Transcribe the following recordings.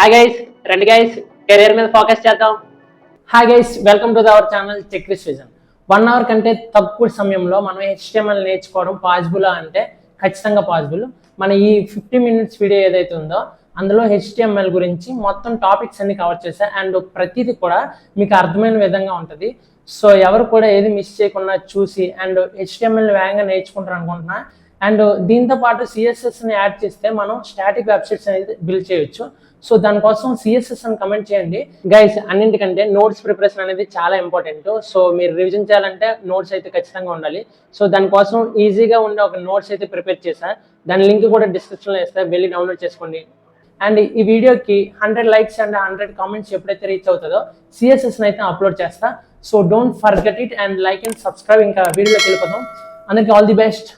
Hi guys, రండి guys, career మీద focus చేద్దాం. Hi guys, welcome to our channel Checklist Vision. 1 hour కంటే తక్కువ సమయంలో మనం HTML నేర్చుకోవడం పాసిబుల్ అంటే ఖచ్చితంగా పాసిబుల్. మన ఈ 50 మినిట్స్ వీడియో ఏదైతే ఉందో అందులో HTML గురించి మొత్తం టాపిక్స్ అన్ని కవర్ చేశా. అండ్ ప్రతిదీ కూడా మీకు అర్థమైన విధంగా ఉంటుంది. సో ఎవరు కూడా ఏది మిస్ చేయకుండా చూసి అండ్ HTML వేగంగా నేర్చుకుంటారు అనుకుంటున్నా. అండ్ దీంతో పాటు CSSని యాడ్ చేస్తే మనం స్టాటిక్ వెబ్సైట్స్ అనేది బిల్డ్ చేయొచ్చు. సో దానికోసం CSS అని కమెంట్ చేయండి గైస్. అన్నింటికంటే నోట్స్ ప్రిపరేషన్ అనేది చాలా ఇంపార్టెంట్. సో మీరు రివిజన్ చేయాలంటే నోట్స్ అయితే ఖచ్చితంగా ఉండాలి. సో దానికోసం ఈజీగా ఉండే ఒక నోట్స్ అయితే ప్రిపేర్ చేశా. దాని లింక్ కూడా డిస్క్రిప్షన్లో ఇస్తా, వెళ్ళి డౌన్లోడ్ చేసుకోండి. అండ్ ఈ వీడియోకి 100 లైక్స్ అండ్ 100 కామెంట్స్ ఎప్పుడైతే రీచ్ అవుతుందో CSSని అయితే అప్లోడ్ చేస్తా. So don't forget it and like and subscribe. ఇంకా వీడియోలోకి వెళ్ళిపోతాం. అందరికీ all the best.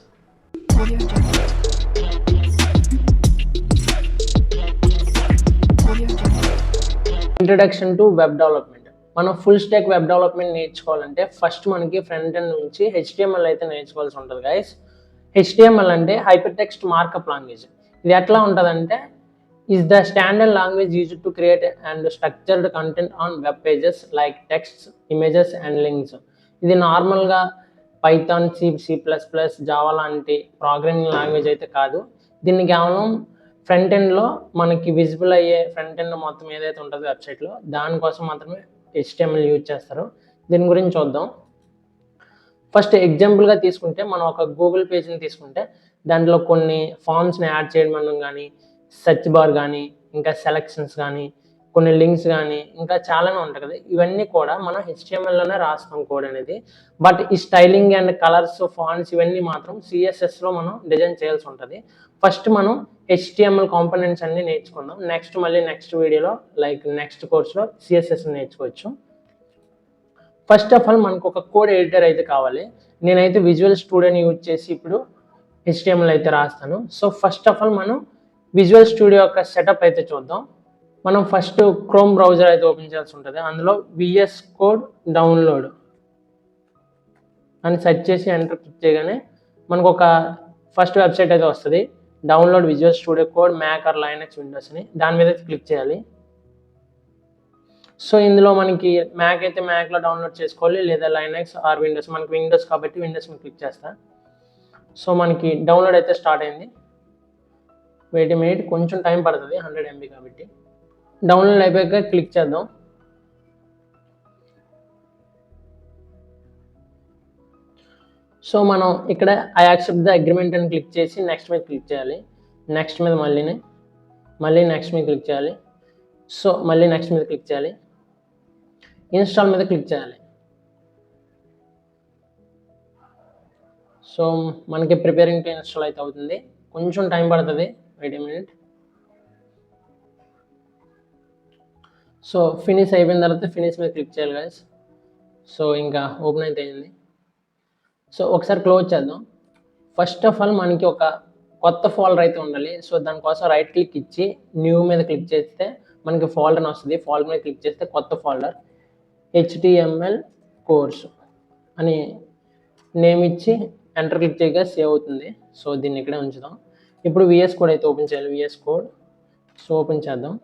Introduction to web development. మనం ఫుల్ స్టాక్ వెబ్ డెవలప్మెంట్ నేర్చుకోవాలంటే ఫస్ట్ మనకి ఫ్రంట్ ఎండ్ నుంచి HTML అయితే నేర్చుకోవాల్సి ఉంటుంది గైస్. HTML అంటే హైపర్ టెక్స్ట్ మార్కప్ లాంగ్వేజ్. ఇది ఎట్లా ఉంటుందంటే is the standard language used to create and structured content on web pages like text, images and links. ఇది నార్మల్గా పైథాన్, C++, జావా లాంటి ప్రోగ్రామింగ్ లాంగ్వేజ్ అయితే కాదు. దీన్ని కేవలం ఫ్రంట్ ఎండ్లో మనకి విజిబుల్ అయ్యే ఫ్రంట్ ఎండ్ మొత్తం ఏదైతే ఉంటుందో వెబ్సైట్లో దానికోసం మాత్రమే HTML యూజ్ చేస్తారు. దీని గురించి చూద్దాం. ఫస్ట్ ఎగ్జాంపుల్గా తీసుకుంటే మనం ఒక గూగుల్ పేజ్ని తీసుకుంటే దాంట్లో కొన్ని ఫామ్స్ని యాడ్ చేయడం కానీ, సెర్చ్ బార్ కానీ, ఇంకా సెలక్షన్స్ కానీ, కొన్ని లింక్స్ కానీ, ఇంకా చాలానే ఉంటాయి కదా. ఇవన్నీ కూడా మనం HTMLలోనే రాస్తాం కోడ్ అనేది. బట్ ఈ స్టైలింగ్ అండ్ కలర్స్, ఫాంట్స్ ఇవన్నీ మాత్రం CSSలో మనం డిజైన్ చేయాల్సి ఉంటుంది. ఫస్ట్ మనం HTML కాంపోనెంట్స్ అన్ని నేర్చుకుందాం. నెక్స్ట్ వీడియోలో నెక్స్ట్ కోర్స్లో CSS నేర్చుకోవచ్చు. ఫస్ట్ ఆఫ్ ఆల్ మనకు ఒక కోడ్ ఎడిటర్ అయితే కావాలి. నేనైతే విజువల్ స్టూడియోని యూజ్ చేసి ఇప్పుడు HTML అయితే రాస్తాను. సో ఫస్ట్ ఆఫ్ ఆల్ మనం విజువల్ స్టూడియో యొక్క సెటప్ అయితే చూద్దాం. మనం ఫస్ట్ క్రోమ్ బ్రౌజర్ అయితే ఓపెన్ చేయాల్సి ఉంటుంది. అందులో VS కోడ్ డౌన్లోడ్ అని సెర్చ్ చేసి ఎంటర్ క్లిక్ చేయగానే మనకు ఒక ఫస్ట్ వెబ్సైట్ అయితే వస్తుంది. Download Visual Studio code Mac or Linux Windows అని, దాని మీద క్లిక్ చేయాలి. సో ఇందులో మనకి మ్యాక్ అయితే మ్యాక్లో డౌన్లోడ్ చేసుకోవాలి, లేదా లైనక్స్ ఆర్ విండోస్. మనకి విండోస్ కాబట్టి విండోస్ మీద క్లిక్ చేస్తా. సో మనకి డౌన్లోడ్ అయితే స్టార్ట్ అయింది. వెయిట్ ఏ మినిట్, కొంచెం టైం పడుతుంది, 100 MB కాబట్టి. డౌన్లోడ్ అయిపోయాక క్లిక్ చేద్దాం. సో మనం ఇక్కడ ఐ యాక్సెప్ట్ ద అగ్రిమెంట్ అని క్లిక్ చేసి నెక్స్ట్ మీద క్లిక్ చేయాలి. నెక్స్ట్ మీద మళ్ళీ నెక్స్ట్ మీద క్లిక్ చేయాలి. సో మళ్ళీ నెక్స్ట్ మీద క్లిక్ చేయాలి. ఇన్స్టాల్ మీద క్లిక్ చేయాలి. సో మనకి ప్రిపేరింగ్ టు ఇన్స్టాల్ అయితే అవుతుంది, కొంచెం టైం పడుతుంది. Wait a minute. So finish అయిపోయిన తర్వాత ఫినిష్ మీద క్లిక్ చేయాలి గైస్. సో ఇంకా ఓపెన్ అయితే అయింది. సో ఒకసారి క్లోజ్ చేద్దాం. ఫస్ట్ ఆఫ్ ఆల్ మనకి ఒక కొత్త ఫోల్డర్ అయితే ఉండాలి. సో దానికోసం రైట్ క్లిక్ ఇచ్చి న్యూ మీద క్లిక్ చేస్తే మనకి ఫోల్డర్ వస్తుంది. ఫోల్డర్ మీద క్లిక్ చేస్తే కొత్త ఫోల్డర్ HTML కోర్స్ అని నేమ్ ఇచ్చి ఎంటర్ క్లిక్ చేయగా సేవ్ అవుతుంది. సో దీన్ని ఇక్కడే ఉంచుదాం. ఇప్పుడు VS కోడ్ అయితే ఓపెన్ చేయాలి. VS కోడ్ సో ఓపెన్ చేద్దాం.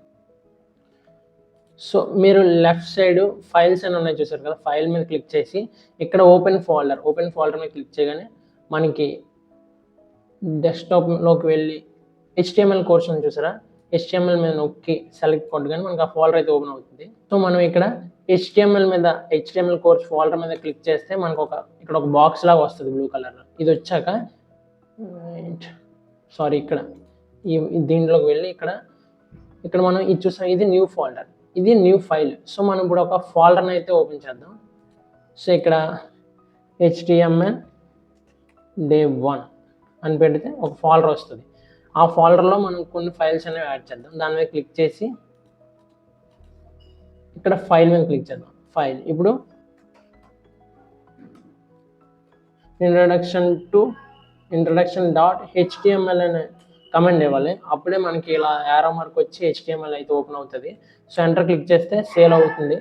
సో మీరు లెఫ్ట్ సైడ్ ఫైల్స్ అని ఉన్నాయి చూసారు కదా, ఫైల్ మీద క్లిక్ చేసి ఇక్కడ ఓపెన్ ఫోల్డర్ మీద క్లిక్ చేయగానే మనకి డెస్క్టాప్లోకి వెళ్ళి HTML కోర్స్ అని చూసారా, HTML మీద నొక్కి సెలెక్ట్ కొట్టగానే మనకి ఆ ఫోల్డర్ అయితే ఓపెన్ అవుతుంది. సో మనం ఇక్కడ HTML కోర్స్ ఫోల్డర్ మీద క్లిక్ చేస్తే మనకు ఇక్కడ ఒక బాక్స్ లాగా వస్తుంది బ్లూ కలర్. ఇది వచ్చాక ఇక్కడ దీంట్లోకి వెళ్ళి ఇక్కడ మనం ఇది చూసాం, ఇది న్యూ ఫోల్డర్, ఇది న్యూ ఫైల్. సో మనం ఇప్పుడు ఒక ఫోల్డర్ని అయితే ఓపెన్ చేద్దాం. సో ఇక్కడ HTML day 1 అని పెడితే ఒక ఫోల్డర్ వస్తుంది. ఆ ఫోల్డర్లో మనం కొన్ని ఫైల్స్ అనేవి యాడ్ చేద్దాం. దాని మీద క్లిక్ చేసి ఇక్కడ ఫైల్ మీద క్లిక్ చేద్దాం. ఫైల్ ఇప్పుడు introduction.html అనే కమెంట్ ఇవ్వాలి. అప్పుడే మనకి ఇలా యారో మార్క్ వచ్చి HTML అయితే ఓపెన్ అవుతుంది. సో ఎంటర్ క్లిక్ చేస్తే సేల్ అవుతుంది.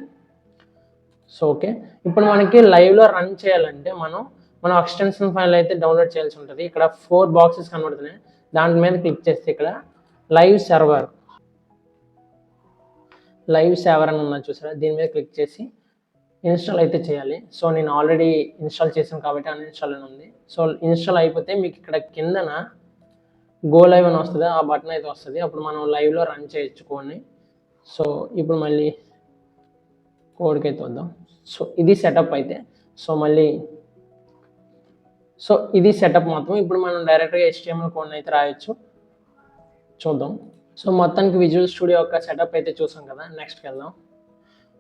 సో ఓకే, ఇప్పుడు మనకి లైవ్లో రన్ చేయాలంటే మనం ఎక్స్టెన్షన్ ఫైల్ అయితే డౌన్లోడ్ చేయాల్సి ఉంటుంది. ఇక్కడ 4 బాక్సెస్ కనబడుతున్నాయి. దాని మీద క్లిక్ చేస్తే ఇక్కడ లైవ్ సర్వర్ లైవ్ సేవర్ అని ఉన్నది చూసారా, దీని మీద క్లిక్ చేసి ఇన్స్టాల్ అయితే చేయాలి. సో నేను ఆల్రెడీ ఇన్స్టాల్ చేశాను కాబట్టి అన్ఇన్స్టాల్ అని ఉంది. సో ఇన్స్టాల్ అయిపోతే మీకు ఇక్కడ కిందన గో లైవ్ అని వస్తుంది, ఆ బటన్ అయితే వస్తుంది. అప్పుడు మనం లైవ్లో రన్ చేయొచ్చు కోడ్ని. సో ఇప్పుడు మళ్ళీ కోడ్కి అయితే వద్దాం. సో ఇది సెటప్ అయితే. సో ఇది సెటప్ మొత్తం. ఇప్పుడు మనం డైరెక్ట్గా HTML కోడ్ని అయితే రాయొచ్చు, చూద్దాం. సో మొత్తానికి విజువల్ స్టూడియో యొక్క సెటప్ అయితే చూసాం కదా. నెక్స్ట్కి వెళ్దాం.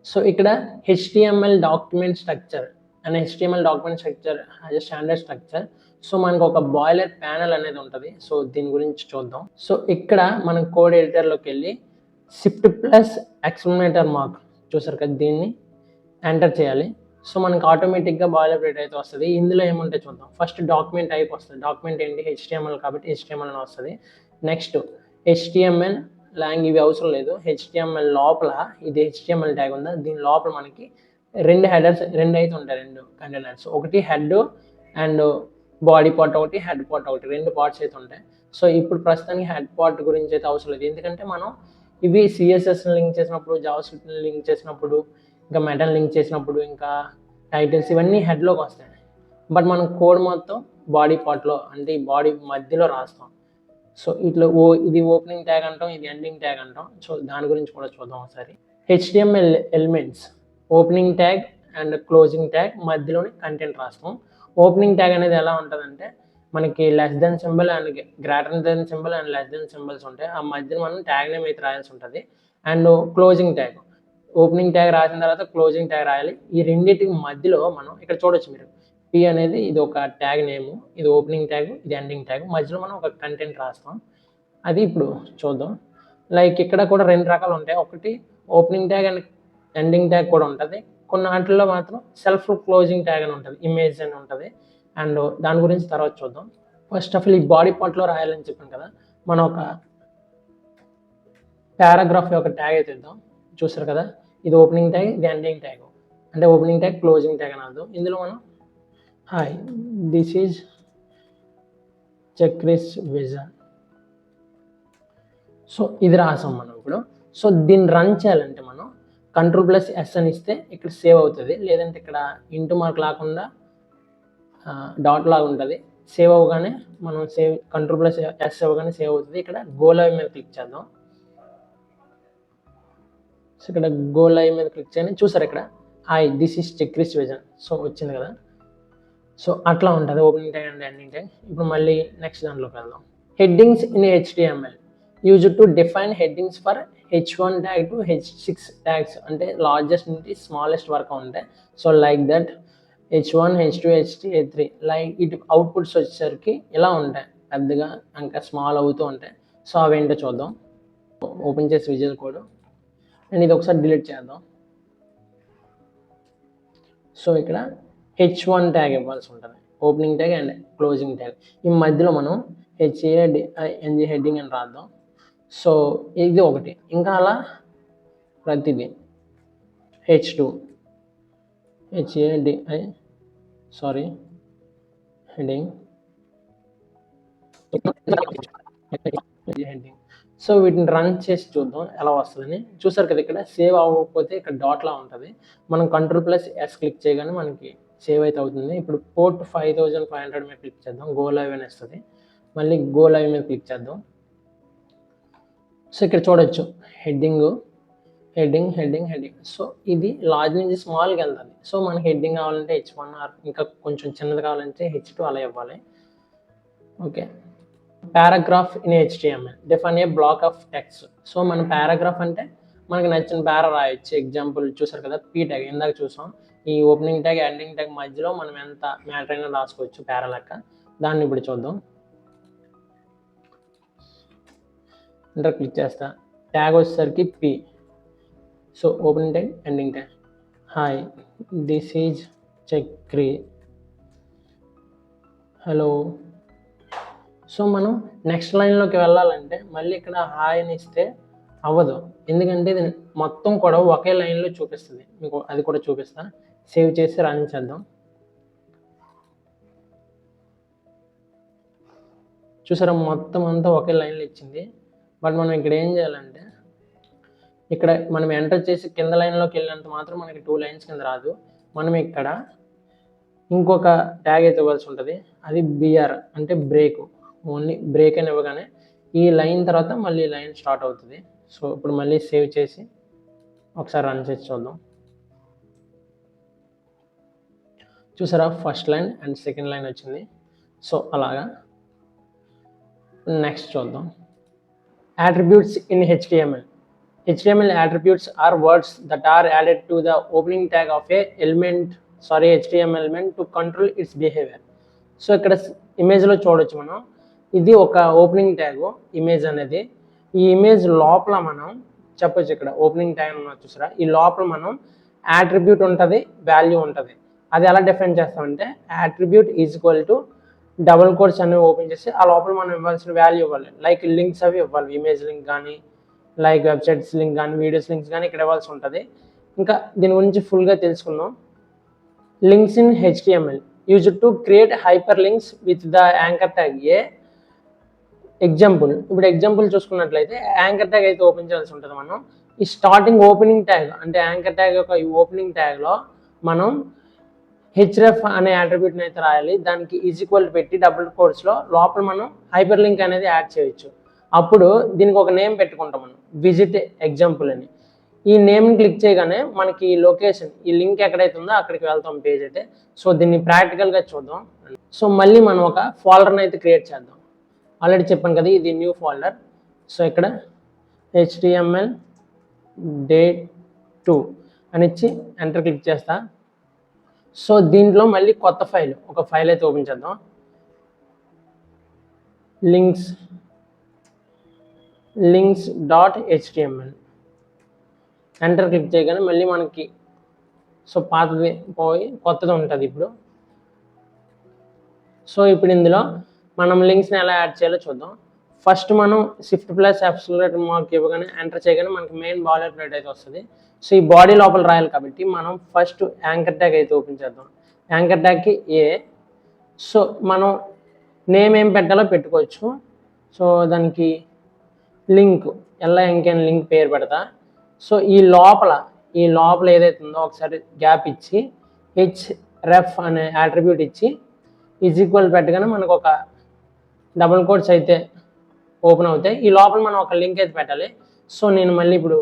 సో ఇక్కడ HTML document structure and HTML document structure as a standard structure. So మనకు ఒక బాయిలర్ ప్యానల్ అనేది ఉంటుంది. సో దీని గురించి చూద్దాం. సో ఇక్కడ మనం కోడ్ ఎడిటర్లోకి వెళ్ళి Shift+! చూసారు కదా, దీన్ని ఎంటర్ చేయాలి. సో మనకి ఆటోమేటిక్గా బాయిలర్ ప్లేట్ అయితే వస్తుంది. ఇందులో ఏముంటే చూద్దాం. ఫస్ట్ డాక్యుమెంట్ టైప్ వస్తుంది. డాక్యుమెంట్ ఏంటి, HTML కాబట్టి HTML అని వస్తుంది. నెక్స్ట్ HTML లాంగ్ ఇవి అవసరం లేదు. HTML లోపల ఇది HTML ట్యాగ్ ఉందా, దీని లోపల మనకి రెండు హెడర్స్ అయితే ఉంటాయి, రెండు కంటైనర్స్. ఒకటి హెడ్ అండ్ బాడీ పార్ట్ ఒకటి, హెడ్ పార్ట్ ఒకటి, రెండు పార్ట్స్ అయితే ఉంటాయి. సో ఇప్పుడు ప్రస్తుతానికి హెడ్ పార్ట్ గురించి అయితే అవసరం లేదు, ఎందుకంటే మనం ఇవి CSSని లింక్ చేసినప్పుడు, జావాస్క్రిప్ట్ని లింక్ చేసినప్పుడు, ఇంకా మెటల్ లింక్ చేసినప్పుడు, ఇంకా టైటిల్స్ ఇవన్నీ హెడ్లోకి వస్తాయి. బట్ మనం కోడ్ మొత్తం బాడీ పార్ట్లో అంటే ఈ బాడీ మధ్యలో రాస్తాం. సో ఇట్లా ఇది ఓపెనింగ్ ట్యాగ్ అంటాం, ఇది ఎండింగ్ ట్యాగ్ అంటాం. సో దాని గురించి కూడా చూద్దాం ఒకసారి. HTML elements opening tag and closing tag మధ్యలోని కంటెంట్ రాస్తాం. ఓపెనింగ్ ట్యాగ్ అనేది ఎలా ఉంటుందంటే మనకి less than symbol and greater than symbol and less than symbols ఉంటాయి. ఆ మధ్యలో మనం ట్యాగ్ నేమ్ అయితే రాయాల్సి ఉంటుంది. అండ్ క్లోజింగ్ ట్యాగ్ ఓపెనింగ్ ట్యాగ్ రాసిన తర్వాత క్లోజింగ్ ట్యాగ్ రాయాలి. ఈ రెండింటికి మధ్యలో మనం ఇక్కడ చూడొచ్చు మీరు, P అనేది ఇది ఒక ట్యాగ్ నేము, ఇది ఓపెనింగ్ ట్యాగ్, ఇది ఎండింగ్ ట్యాగ్, మధ్యలో మనం ఒక కంటెంట్ రాస్తాం. అది ఇప్పుడు చూద్దాం. లైక్ ఇక్కడ కూడా రెండు రకాలు ఉంటాయి. ఒకటి opening tag and ending tag కూడా ఉంటుంది. కొన్ని వాటిల్లో మాత్రం సెల్ఫ్ క్లోజింగ్ ట్యాగ్ అని ఉంటుంది, ఇమేజ్ అని ఉంటుంది. అండ్ దాని గురించి తర్వాత చూద్దాం. ఫస్ట్ ఆఫ్ ఆల్ ఈ బాడీ పార్ట్లో రాయాలని చెప్పాను కదా, మనం ఒక పారాగ్రాఫ్ యొక్క ట్యాగ్ అయితే ఇద్దాం. చూసారు కదా, ఇది ఓపెనింగ్ ట్యాగ్, ఇది ఎండింగ్ ట్యాగ్. అంటే ఓపెనింగ్ ట్యాగ్, క్లోజింగ్ ట్యాగ్ అని అర్థం. ఇందులో మనం hi this is Chakri's Vision. So ఇది రాసాం మనం ఇప్పుడు. సో దీన్ని రన్ చేయాలంటే మనం Ctrl+S అని ఇస్తే ఇక్కడ సేవ్ అవుతుంది. లేదంటే ఇక్కడ ఇంటూ మార్క్ లేకుండా డాట్ లాగా ఉంటుంది. సేవ్ అవ్వగానే మనం Ctrl+S అవ్వగానే సేవ్ అవుతుంది. ఇక్కడ గో లైవ్ మీద క్లిక్ చేద్దాం. సో ఇక్కడ గో లైవ్ మీద క్లిక్ చేయండి. చూసారు ఇక్కడ hi this is Chakri's Vision. So వచ్చింది కదా. సో అట్లా ఉంటుంది opening tag and ending tag. ఇప్పుడు మళ్ళీ నెక్స్ట్ దాంట్లోకి వెళ్దాం. Headings in HTML used to define headings for H1 tag to H6 tags, అంటే లార్జెస్ట్ నుండి స్మాలెస్ట్ వరకు ఉంటాయి. So like that H1, H2, H3, H3 like ఇటు అవుట్పుట్స్ వచ్చేసరికి ఇలా ఉంటాయి, పెద్దగా ఇంకా స్మాల్ అవుతూ ఉంటాయి. సో అవేంటో చూద్దాం. ఓపెన్ చేసి విజువల్ కోడ్ అండ్ ఇది ఒకసారి డిలీట్ చేద్దాం. సో ఇక్కడ H1 ట్యాగ్ ఇవ్వాల్సి ఉంటుంది, opening tag and closing tag. ఈ మధ్యలో మనం HADING హెడ్డింగ్ అని రాద్దాం. సో ఇది ఒకటి. ఇంకా అలా ప్రతిదీ H2 HADI heading heading. So వీటిని రన్ చేసి చూద్దాం ఎలా వస్తుందని. చూసారు కదా, ఇక్కడ సేవ్ అవ్వకపోతే ఇక్కడ డాట్లా ఉంటుంది. మనం Ctrl+S క్లిక్ చేయగానే మనకి సేవ్ అయితే అవుతుంది. ఇప్పుడు పోర్ట్ 5500 మీద క్లిక్ చేద్దాం. గో లైవ్ అని వస్తుంది. మళ్ళీ గో లైవ్ మీద క్లిక్ చేద్దాం. సో ఇక్కడ చూడొచ్చు heading heading heading heading. So ఇది లార్జ్ నుంచి స్మాల్కి వెళ్తుంది. సో మనకి హెడ్డింగ్ కావాలంటే H1 ఆర్ ఇంకా కొంచెం చిన్నది కావాలంటే H2 అలా ఇవ్వాలి. Okay. Paragraph in HTML define A black of text. So మన పారాగ్రాఫ్ అంటే మనకి నచ్చిన పారా రాయొచ్చు. ఎగ్జాంపుల్ చూసారు కదా, P ట్యాగ్ ఇందాక చూసాం. ఈ ఓపెనింగ్ ట్యాగ్ ఎండింగ్ ట్యాగ్ మధ్యలో మనం ఎంత మ్యాటర్ అయినా రాసుకోవచ్చు పారా లెక్క. దాన్ని ఇప్పుడు చూద్దాం. ఎంటర్ క్లిక్ చేస్తా. ట్యాగ్ వచ్చేసరికి P. So opening tag ending tag. Hi this is Chakri, hello. So మనం నెక్స్ట్ లైన్లోకి వెళ్ళాలంటే మళ్ళీ ఇక్కడ హాయ్ అని ఇస్తే అవ్వదు, ఎందుకంటే ఇది మొత్తం కూడా ఒకే లైన్లో చూపిస్తుంది. మీకు అది కూడా చూపిస్తా. సేవ్ చేసి రన్ చేద్దాం. చూసారా, మొత్తం అంతా ఒకే లైన్లో ఇచ్చింది. బట్ మనం ఇక్కడ ఏం చేయాలంటే ఇక్కడ మనం ఎంటర్ చేసి కింద లైన్లోకి వెళ్ళినంత మాత్రం మనకి 2 లైన్స్ కింద రాదు. మనం ఇక్కడ ఇంకొక ట్యాగ్ అయితే ఇవ్వాల్సి ఉంటుంది. అది బిఆర్ అంటే బ్రేక్. ఓన్లీ బ్రేక్ అని ఇవ్వగానే ఈ లైన్ తర్వాత మళ్ళీ లైన్ స్టార్ట్ అవుతుంది. సో ఇప్పుడు మళ్ళీ సేవ్ చేసి ఒకసారి రన్ చేసి చూద్దాం. చూసారా, first line and second line వచ్చింది. సో అలాగా. నెక్స్ట్ చూద్దాం. Attributes in HTML. HTML attributes are words that are added to the opening tag of a HTML element to control its behavior. So ఇక్కడ ఇమేజ్లో చూడొచ్చు మనం, ఇది ఒక ఓపెనింగ్ ట్యాగ్ ఇమేజ్ అనేది. ఈ ఇమేజ్ లోపల మనం చెప్పొచ్చు, ఇక్కడ ఓపెనింగ్ ట్యాగ్ ఉన్నది చూసారా, ఈ లోపల మనం యాట్రిబ్యూట్ ఉంటుంది, వాల్యూ ఉంటుంది. అది ఎలా డిఫైన్ చేస్తామంటే attribute is equal to double quotes అనేవి ఓపెన్ చేసి ఆ లోపల మనం ఇవ్వాల్సిన వాల్యూ ఇవ్వాలి. లైక్ లింక్స్ అవి ఇవ్వాలి, ఇమేజ్ లింక్ కానీ లైక్ వెబ్సైట్స్ లింక్ కానీ వీడియోస్ లింక్స్ కానీ ఇక్కడ ఇవ్వాల్సి ఉంటుంది. ఇంకా దీని గురించి ఫుల్గా తెలుసుకుందాం. Links in HTML used to create hyper links with the anchor tag. Example, ఇప్పుడు ఎగ్జాంపుల్ చూసుకున్నట్లయితే యాంకర్ ట్యాగ్ అయితే ఓపెన్ చేయాల్సి ఉంటుంది. మనం ఈ స్టార్టింగ్ ఓపెనింగ్ ట్యాగ్ అంటే యాంకర్ ట్యాగ్ యొక్క ఈ ఓపెనింగ్ ట్యాగ్లో మనం href అనే అట్రిబ్యూట్ని అయితే రాయాలి. దానికి ఈజ్ ఈక్వల్ పెట్టి డబుల్ కోట్స్లో లోపల మనం హైపర్ లింక్ అనేది యాడ్ చేయొచ్చు. అప్పుడు దీనికి ఒక నేమ్ పెట్టుకుంటాం మనం, విజిట్ ఎగ్జాంపుల్ అని. ఈ నేమ్ని క్లిక్ చేయగానే మనకి ఈ లొకేషన్, ఈ లింక్ ఎక్కడైతే ఉందో అక్కడికి వెళ్తాం పేజ్ అయితే. సో దీన్ని ప్రాక్టికల్గా చూద్దాం. సో మళ్ళీ మనం ఒక ఫోల్డర్ని అయితే క్రియేట్ చేద్దాం. ఆల్రెడీ చెప్పాను కదా, ఇది న్యూ ఫోల్డర్. సో ఇక్కడ HTML day2 అని ఇచ్చి ఎంటర్ క్లిక్ చేస్తా. సో దీంట్లో మళ్ళీ కొత్త ఫైల్, ఒక ఫైల్ అయితే ఓపెన్ చేద్దాం. links.html ఎంటర్ క్లిక్ చేయగానే మళ్ళీ మనకి సో పాతది పోయి కొత్తది ఉంటుంది ఇప్పుడు. సో ఇప్పుడు ఇందులో మనం లింక్స్ని ఎలా యాడ్ చేయాలో చూద్దాం. ఫస్ట్ మనం Shift+F ఇవ్వగానే ఎంటర్ చేయగానే మనకి మెయిన్ బాయిలర్ ప్లేట్ అయితే వస్తుంది. సో ఈ బాడీ లోపల రాయాలి కాబట్టి మనం ఫస్ట్ యాంకర్ ట్యాగ్ అయితే ఓపెన్ చేద్దాం. యాంకర్ ట్యాగ్కి సో మనం నేమ్ ఏం పెట్టాలో పెట్టుకోవచ్చు. సో దానికి లింక్ LINK లింక్ పేరు పెడతా. సో ఈ లోపల ఏదైతే ఉందో ఒకసారి గ్యాప్ ఇచ్చి href అనే అట్రిబ్యూట్ ఇచ్చి ఈజ్ ఈక్వల్ పెట్టగానే మనకు ఒక డబుల్ కోట్స్ అయితే ఓపెన్ అవుతాయి. ఈ లోపల మనం ఒక లింక్ అయితే పెట్టాలి. సో నేను మళ్ళీ ఇప్పుడు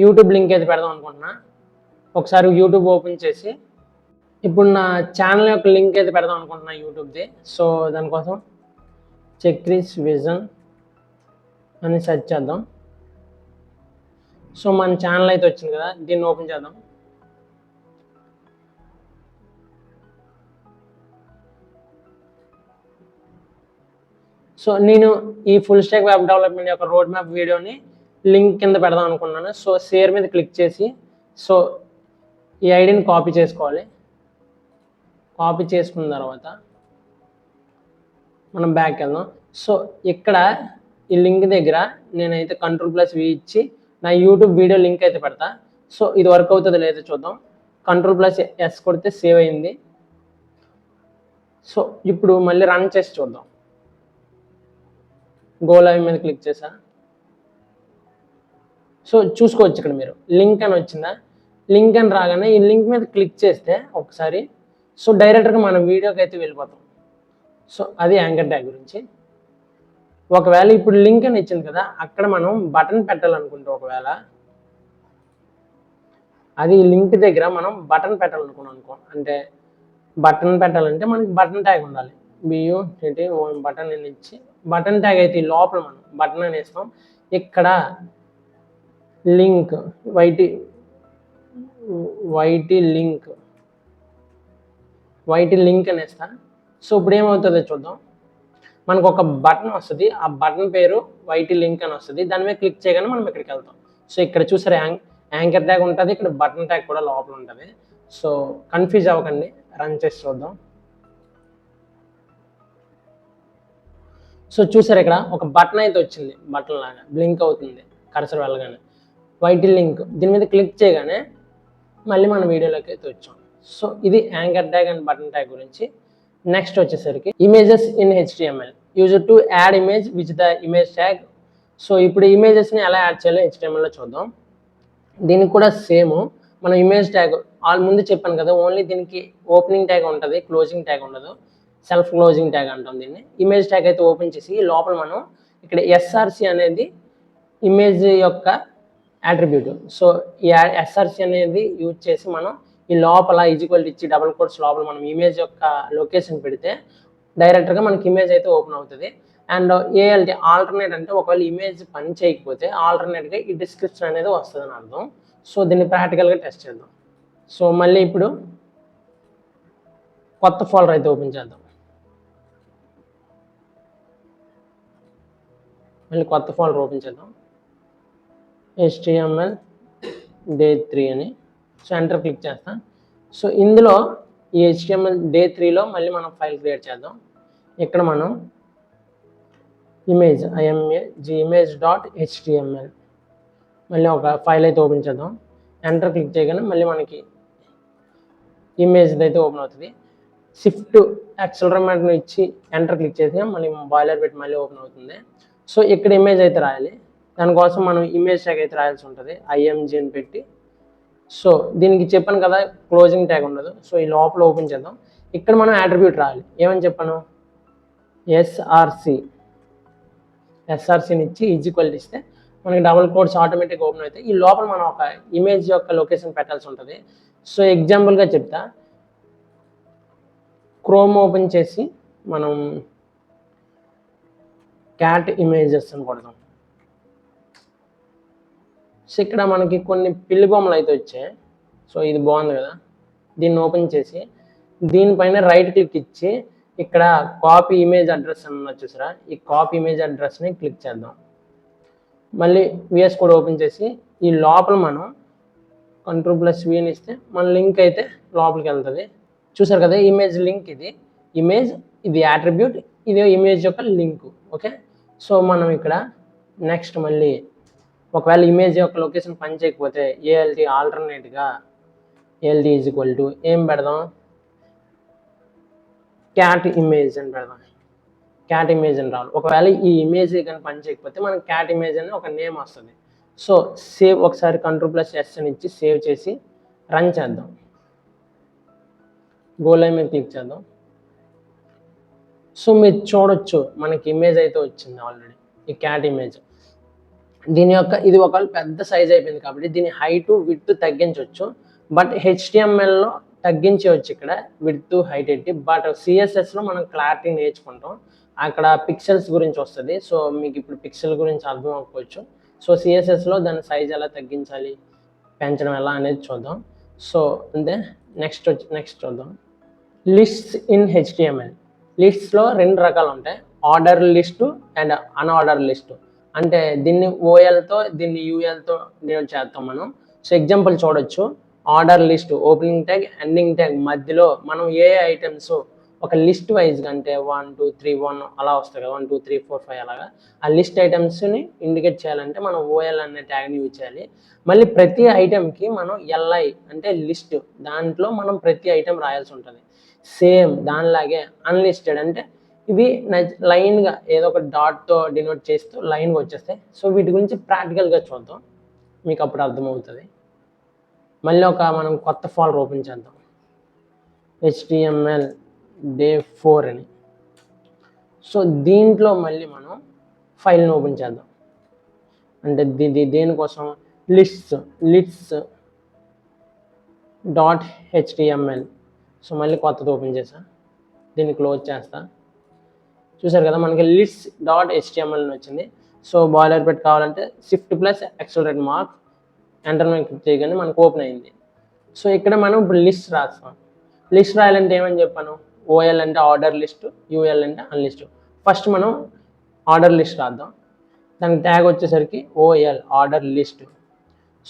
యూట్యూబ్ లింక్ అయితే పెడదాం అనుకుంటున్నా. ఒకసారి యూట్యూబ్ ఓపెన్ చేసి ఇప్పుడు నా ఛానల్ యొక్క లింక్ అయితే పెడదాం అనుకుంటున్నా యూట్యూబ్ది. సో దానికోసం చక్రీస్ విజన్ అని సెర్చ్ చేద్దాం. సో మన ఛానల్ అయితే వచ్చింది కదా, దీన్ని ఓపెన్ చేద్దాం. సో నేను ఈ ఫుల్ స్టాక్ వెబ్ డెవలప్మెంట్ యొక్క రోడ్ మ్యాప్ వీడియోని లింక్ కింద పెడదాం అనుకున్నాను. సో షేర్ మీద క్లిక్ చేసి సో ఈ ఐడిని కాపీ చేసుకోవాలి. కాపీ చేసుకున్న తర్వాత మనం బ్యాక్ వెళ్దాం. సో ఇక్కడ ఈ లింక్ దగ్గర నేనైతే Ctrl+V ఇచ్చి నా యూట్యూబ్ వీడియో లింక్ అయితే పెడతా. సో ఇది వర్క్ అవుతుందో లేదో చూద్దాం. Ctrl+S కొడితే సేవ్ అయింది. సో ఇప్పుడు మళ్ళీ రన్ చేసి చూద్దాం. గో లైవ్ మీద క్లిక్ చేసా. సో చూసుకోవచ్చు ఇక్కడ మీరు లింక్ అని వచ్చిందా. లింక్ అని రాగానే ఈ లింక్ మీద క్లిక్ చేస్తే ఒకసారి సో డైరెక్ట్గా మన వీడియోకి అయితే వెళ్ళిపోతాం. సో అది యాంకర్ ట్యాగ్ గురించి. ఒకవేళ ఇప్పుడు లింక్ అని ఇచ్చింది కదా, అక్కడ మనం బటన్ పెట్టాలనుకుంటే ఒకవేళ అది లింక్ దగ్గర మనం బటన్ పెట్టాలనుకున్నాం అంటే బటన్ పెట్టాలంటే మనకి బటన్ ట్యాగ్ ఉండాలి. BUTT బటన్ అని ఇచ్చి బటన్ ట్యాగ్ అయితే ఈ లోపల మనం బటన్ అని వేస్తాం. ఇక్కడ లింక్ వైటీ లింక్ అని వేస్తా. సో ఇప్పుడు ఏమవుతుందో చూద్దాం. మనకు ఒక బటన్ వస్తుంది, ఆ బటన్ పేరు వైటీ లింక్ అని వస్తుంది. దాని మీద క్లిక్ చేయగానే మనం ఇక్కడికి వెళ్తాం. సో ఇక్కడ చూసారు యాంకర్ ట్యాగ్ ఉంటుంది, ఇక్కడ బటన్ ట్యాగ్ కూడా లోపల ఉంటుంది. సో కన్ఫ్యూజ్ అవ్వకండి, రన్ చేసి చూద్దాం. సో చూసారు ఇక్కడ ఒక బటన్ అయితే వచ్చింది, బటన్ లాగా బ్లింక్ అవుతుంది కర్సర్ వెళ్ళగానే. వైటీ లింక్ దీని మీద క్లిక్ చేయగానే మళ్ళీ మన వీడియోలోకి అయితే వచ్చాం. సో ఇది anchor tag and button tag గురించి. నెక్స్ట్ వచ్చేసరికి images in HTML used to add image with the image tag. So ఇప్పుడు ఇమేజెస్ని ఎలా యాడ్ చేయాలో HTMLలో చూద్దాం. దీనికి కూడా సేమ్ మనం ఇమేజ్ ట్యాగ్ ముందు చెప్పాను కదా, ఓన్లీ దీనికి ఓపెనింగ్ ట్యాగ్ ఉంటుంది, క్లోజింగ్ ట్యాగ్ ఉండదు. సెల్ఫ్ క్లోజింగ్ ట్యాగ్ అంటాం దీన్ని. ఇమేజ్ ట్యాగ్ అయితే ఓపెన్ చేసి లోపల మనం ఇక్కడ ఎస్ఆర్సి అనేది ఇమేజ్ యొక్క యాట్రిబ్యూట్. సో ఈ ఎస్ఆర్సి అనేది యూజ్ చేసి మనం ఈ లోపల ఈక్వల్ ఇచ్చి డబుల్ కోట్స్ లోపల మనం ఇమేజ్ యొక్క లొకేషన్ పెడితే డైరెక్ట్గా మనకి ఇమేజ్ అయితే ఓపెన్ అవుతుంది. అండ్ ఏఎల్టీ ఆల్టర్నేట్ అంటే ఒకవేళ ఇమేజ్ పని చేయకపోతే ఆల్టర్నేట్గా ఈ డిస్క్రిప్షన్ అనేది వస్తుంది అని అర్థం. సో దీన్ని ప్రాక్టికల్గా టెస్ట్ చేద్దాం. సో మళ్ళీ ఇప్పుడు కొత్త ఫోల్డర్ అయితే ఓపెన్ చేద్దాం. మళ్ళీ కొత్త ఫోల్డర్ ఓపెన్ చేద్దాం. HTML Day 3 అని. సో ఎంటర్ క్లిక్ చేస్తాం. సో ఇందులో ఈ HTML Day 3లో మళ్ళీ మనం ఫైల్ క్రియేట్ చేద్దాం. ఇక్కడ మనం ఇమేజ్ image.html మళ్ళీ ఒక ఫైల్ అయితే ఓపెన్ చేద్దాం. ఎంటర్ క్లిక్ చేయగానే మళ్ళీ మనకి ఇమేజ్ అయితే ఓపెన్ అవుతుంది. షిఫ్ట్ యాక్సిలరేటర్ ఇచ్చి ఎంటర్ క్లిక్ చేసి మళ్ళీ బాయిలర్ పెట్టి మళ్ళీ ఓపెన్ అవుతుంది. సో ఇక్కడ ఇమేజ్ అయితే రాయాలి. దానికోసం మనం ఇమేజ్ ట్యాగ్ అయితే రాయాల్సి ఉంటుంది, IMG అని పెట్టి. సో దీనికి చెప్పాను కదా క్లోజింగ్ ట్యాగ్ ఉండదు. సో ఈ లోపల ఓపెన్ చేద్దాం. ఇక్కడ మనం యాట్రిబ్యూట్ రాయాలి. ఏమని చెప్పాను, ఎస్ఆర్సీని ఇచ్చి ఈక్వల్ ఇస్తే మనకి డబుల్ కోట్స్ ఆటోమేటిక్గా ఓపెన్ అవుతాయి. ఈ లోపల మనం ఒక ఇమేజ్ యొక్క లొకేషన్ పెట్టాల్సి ఉంటుంది. సో ఎగ్జాంపుల్గా చెప్తా, క్రోమ్ ఓపెన్ చేసి మనం క్యాట్ ఇమేజెస్ అని కొడదాం. సో ఇక్కడ మనకి కొన్ని పిల్లి బొమ్మలు అయితే వచ్చాయి. సో ఇది బాగుంది కదా, దీన్ని ఓపెన్ చేసి దీనిపైన రైట్ క్లిక్ ఇచ్చి ఇక్కడ కాపీ ఇమేజ్ అడ్రస్ అని వచ్చేసరా, ఈ కాపీ ఇమేజ్ అడ్రస్ని క్లిక్ చేద్దాం. మళ్ళీ VS కోడ్ ఓపెన్ చేసి ఈ లోపల మనం Ctrl+V అని ఇస్తే మన లింక్ అయితే లోపలికి వెళ్తుంది. చూసారు కదా, ఇమేజ్ లింక్ ఇది ఇమేజ్, ఇది యాట్రిబ్యూట్, ఇది ఇమేజ్ యొక్క లింక్. ఓకే, సో మనం ఇక్కడ నెక్స్ట్ మళ్ళీ ఒకవేళ ఇమేజ్ యొక్క లొకేషన్ పని చేయకపోతే ఏఎల్టీ ఆల్టర్నేట్గా ఏఎల్టీ ఈక్వల్ ఏం పెడదాం, క్యాట్ ఇమేజ్ అని పెడదాం. క్యాట్ ఇమేజ్ అని రావాలి. ఒకవేళ ఈ ఇమేజ్ కానీ పని చేయకపోతే మనకి క్యాట్ ఇమేజ్ అని ఒక నేమ్ వస్తుంది. సో సేవ్ ఒకసారి Ctrl+S అని ఇచ్చి సేవ్ చేసి రన్ చేద్దాం. గో లైవ్ మీద క్లిక్ చేద్దాం. సో మీరు చూడొచ్చు మనకి ఇమేజ్ అయితే వచ్చింది ఆల్రెడీ, ఈ క్యాట్ ఇమేజ్. దీని యొక్క ఇది ఒకవేళ పెద్ద సైజ్ అయిపోయింది కాబట్టి దీని హైట్ విడ్త్ తగ్గించవచ్చు. బట్ HTMLలో తగ్గించవచ్చు ఇక్కడ విడ్త్ హైట్ ఎట్టి. బట్ CSSలో మనం క్లారిటీ నేర్చుకుంటాం, అక్కడ పిక్సెల్స్ గురించి వస్తుంది. సో మీకు ఇప్పుడు పిక్సెల్ గురించి అర్థం అవ్వకపోవచ్చు. సో CSSలో దాని సైజ్ ఎలా తగ్గించాలి, పెంచడం ఎలా అనేది చూద్దాం. సో అంతే. నెక్స్ట్ చూద్దాం లిస్ట్స్ ఇన్ HTML. లిస్ట్స్లో రెండు రకాలు ఉంటాయి, order list and unorder list. అంటే దీన్ని OLతో దీన్ని ULతో డినోట్ చేస్తాం మనం. సో ఎగ్జాంపుల్ చూడొచ్చు, order list opening tag ending tag మధ్యలో మనం ఏ ఐటమ్స్ ఒక లిస్ట్ వైజ్గా అంటే 1 2 3 1 అలా వస్తాయి కదా, 1 2 3 4 5 అలాగా ఆ లిస్ట్ ఐటమ్స్ని ఇండికేట్ చేయాలంటే మనం OL అనే ట్యాగ్ని యూజ్ చేయాలి. మళ్ళీ ప్రతి ఐటమ్కి మనం LI అంటే లిస్ట్, దాంట్లో మనం ప్రతి ఐటమ్ రాయాల్సి ఉంటుంది. సేమ్ దానిలాగే అన్లిస్టెడ్ అంటే ఇవి లైన్గా ఏదో ఒక డాట్తో డినోట్ చేస్తూ లైన్గా వచ్చేస్తాయి. సో వీటి గురించి ప్రాక్టికల్గా చూద్దాం, మీకు అప్పుడు అర్థమవుతుంది. మళ్ళీ మనం కొత్త ఫోల్డర్ ఓపెన్ చేద్దాం, HTML Day 4 అని. సో దీంట్లో మళ్ళీ మనం ఫైల్ని ఓపెన్ చేద్దాం. అంటే దేనికోసం, lists.html. సో మళ్ళీ కొత్తది ఓపెన్ చేసా, దీన్ని క్లోజ్ చేస్తా. చూసారు కదా మనకి lists.html అని వచ్చింది. సో బాయిలర్ పెట్టి కావాలంటే Shift+Accelerate మార్క్ ఎంటర్ క్లిక్ చేయగానే మనకు ఓపెన్ అయింది. సో ఇక్కడ మనం ఇప్పుడు లిస్ట్ రాస్తాం. లిస్ట్ రాయాలంటే ఏమని చెప్పాను, OL అంటే ఆర్డర్ లిస్ట్, UL అంటే అన్లిస్ట్. ఫస్ట్ మనం ఆర్డర్ లిస్ట్ రాద్దాం. దానికి ట్యాగ్ వచ్చేసరికి OL order list.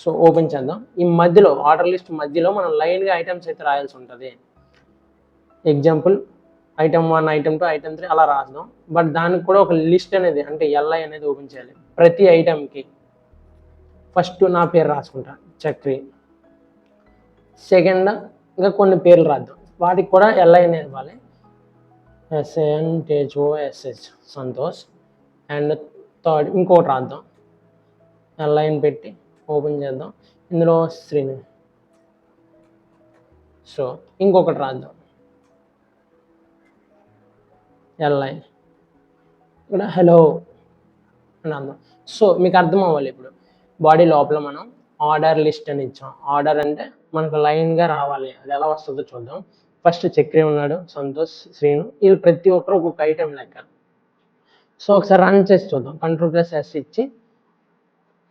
So open చేద్దాం. ఈ మధ్యలో ఆర్డర్ లిస్ట్ మధ్యలో మనం లైన్గా ఐటమ్స్ అయితే రాయాల్సి ఉంటుంది. ఎగ్జాంపుల్ item 1 item 2 item 3 అలా రాద్దాం. బట్ దానికి కూడా ఒక లిస్ట్ అనేది అంటే LI అనేది ఓపెన్ చేయాలి. ప్రతి ఐటమ్కి ఫస్ట్ నా పేరు రాసుకుంటా చక్రి, సెకండ్ ఇంకా కొన్ని పేర్లు రాద్దాం, వాటికి కూడా LI అనేది ఇవ్వాలి. SANTHOSH సంతోష్. అండ్ థర్డ్ ఇంకోటి రాద్దాం, LI అని పెట్టి ఓపెన్ చేద్దాం. ఇందులో శ్రీను. సో ఇంకొకటి రాద్దాం, ఎల్ఐ, ఇక్కడ హలో అని అందాం. సో మీకు అర్థం అవ్వాలి. ఇప్పుడు బాడీ లోపల మనం ఆర్డర్ లిస్ట్ అని ఇచ్చాం. ఆర్డర్ అంటే మనకు లైన్గా రావాలి, అది ఎలా వస్తుందో చూద్దాం. ఫస్ట్ చక్రి ఉన్నాడు, సంతోష్, శ్రీను, ఇది ప్రతి ఒక్కరు ఒక్కొక్క ఐటెం లెక్క. సో ఒకసారి రన్ చేసి చూద్దాం. Ctrl+S ఇచ్చి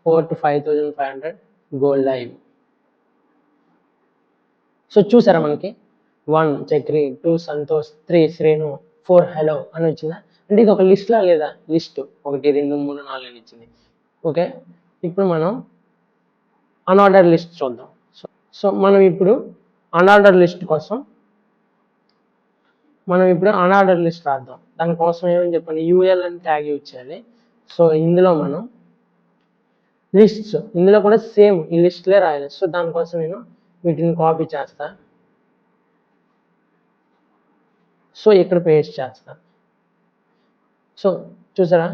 4 to 5500 గో లైవ్. సో చూసారా మనకి 1 చక్రి, 2 సంతోష్, 3 శ్రీను, 4 హలో అని వచ్చిందా? అంటే ఇది ఒక లిస్ట్లా లేదా? లిస్ట్ 1 2 3 4 అని ఇచ్చింది. ఓకే, ఇప్పుడు మనం అన్ఆర్డర్ లిస్ట్ చూద్దాం. సో మనం ఇప్పుడు అన్ఆర్డర్ లిస్ట్ కోసం అన్ఆర్డర్ లిస్ట్ రాద్దాం. దానికోసం ఏమని చెప్పండి, యూఎల్ అని ట్యాగ్ యూజ్ చేయాలి. సో ఇందులో మనం లిస్ట్స్, ఇందులో కూడా సేమ్ ఈ లిస్ట్లే రాయాలి. సో దానికోసం నేను వీటిని కాపీ చేస్తా, సో ఇక్కడ పేస్ట్ చేస్తా. సో చూసారా,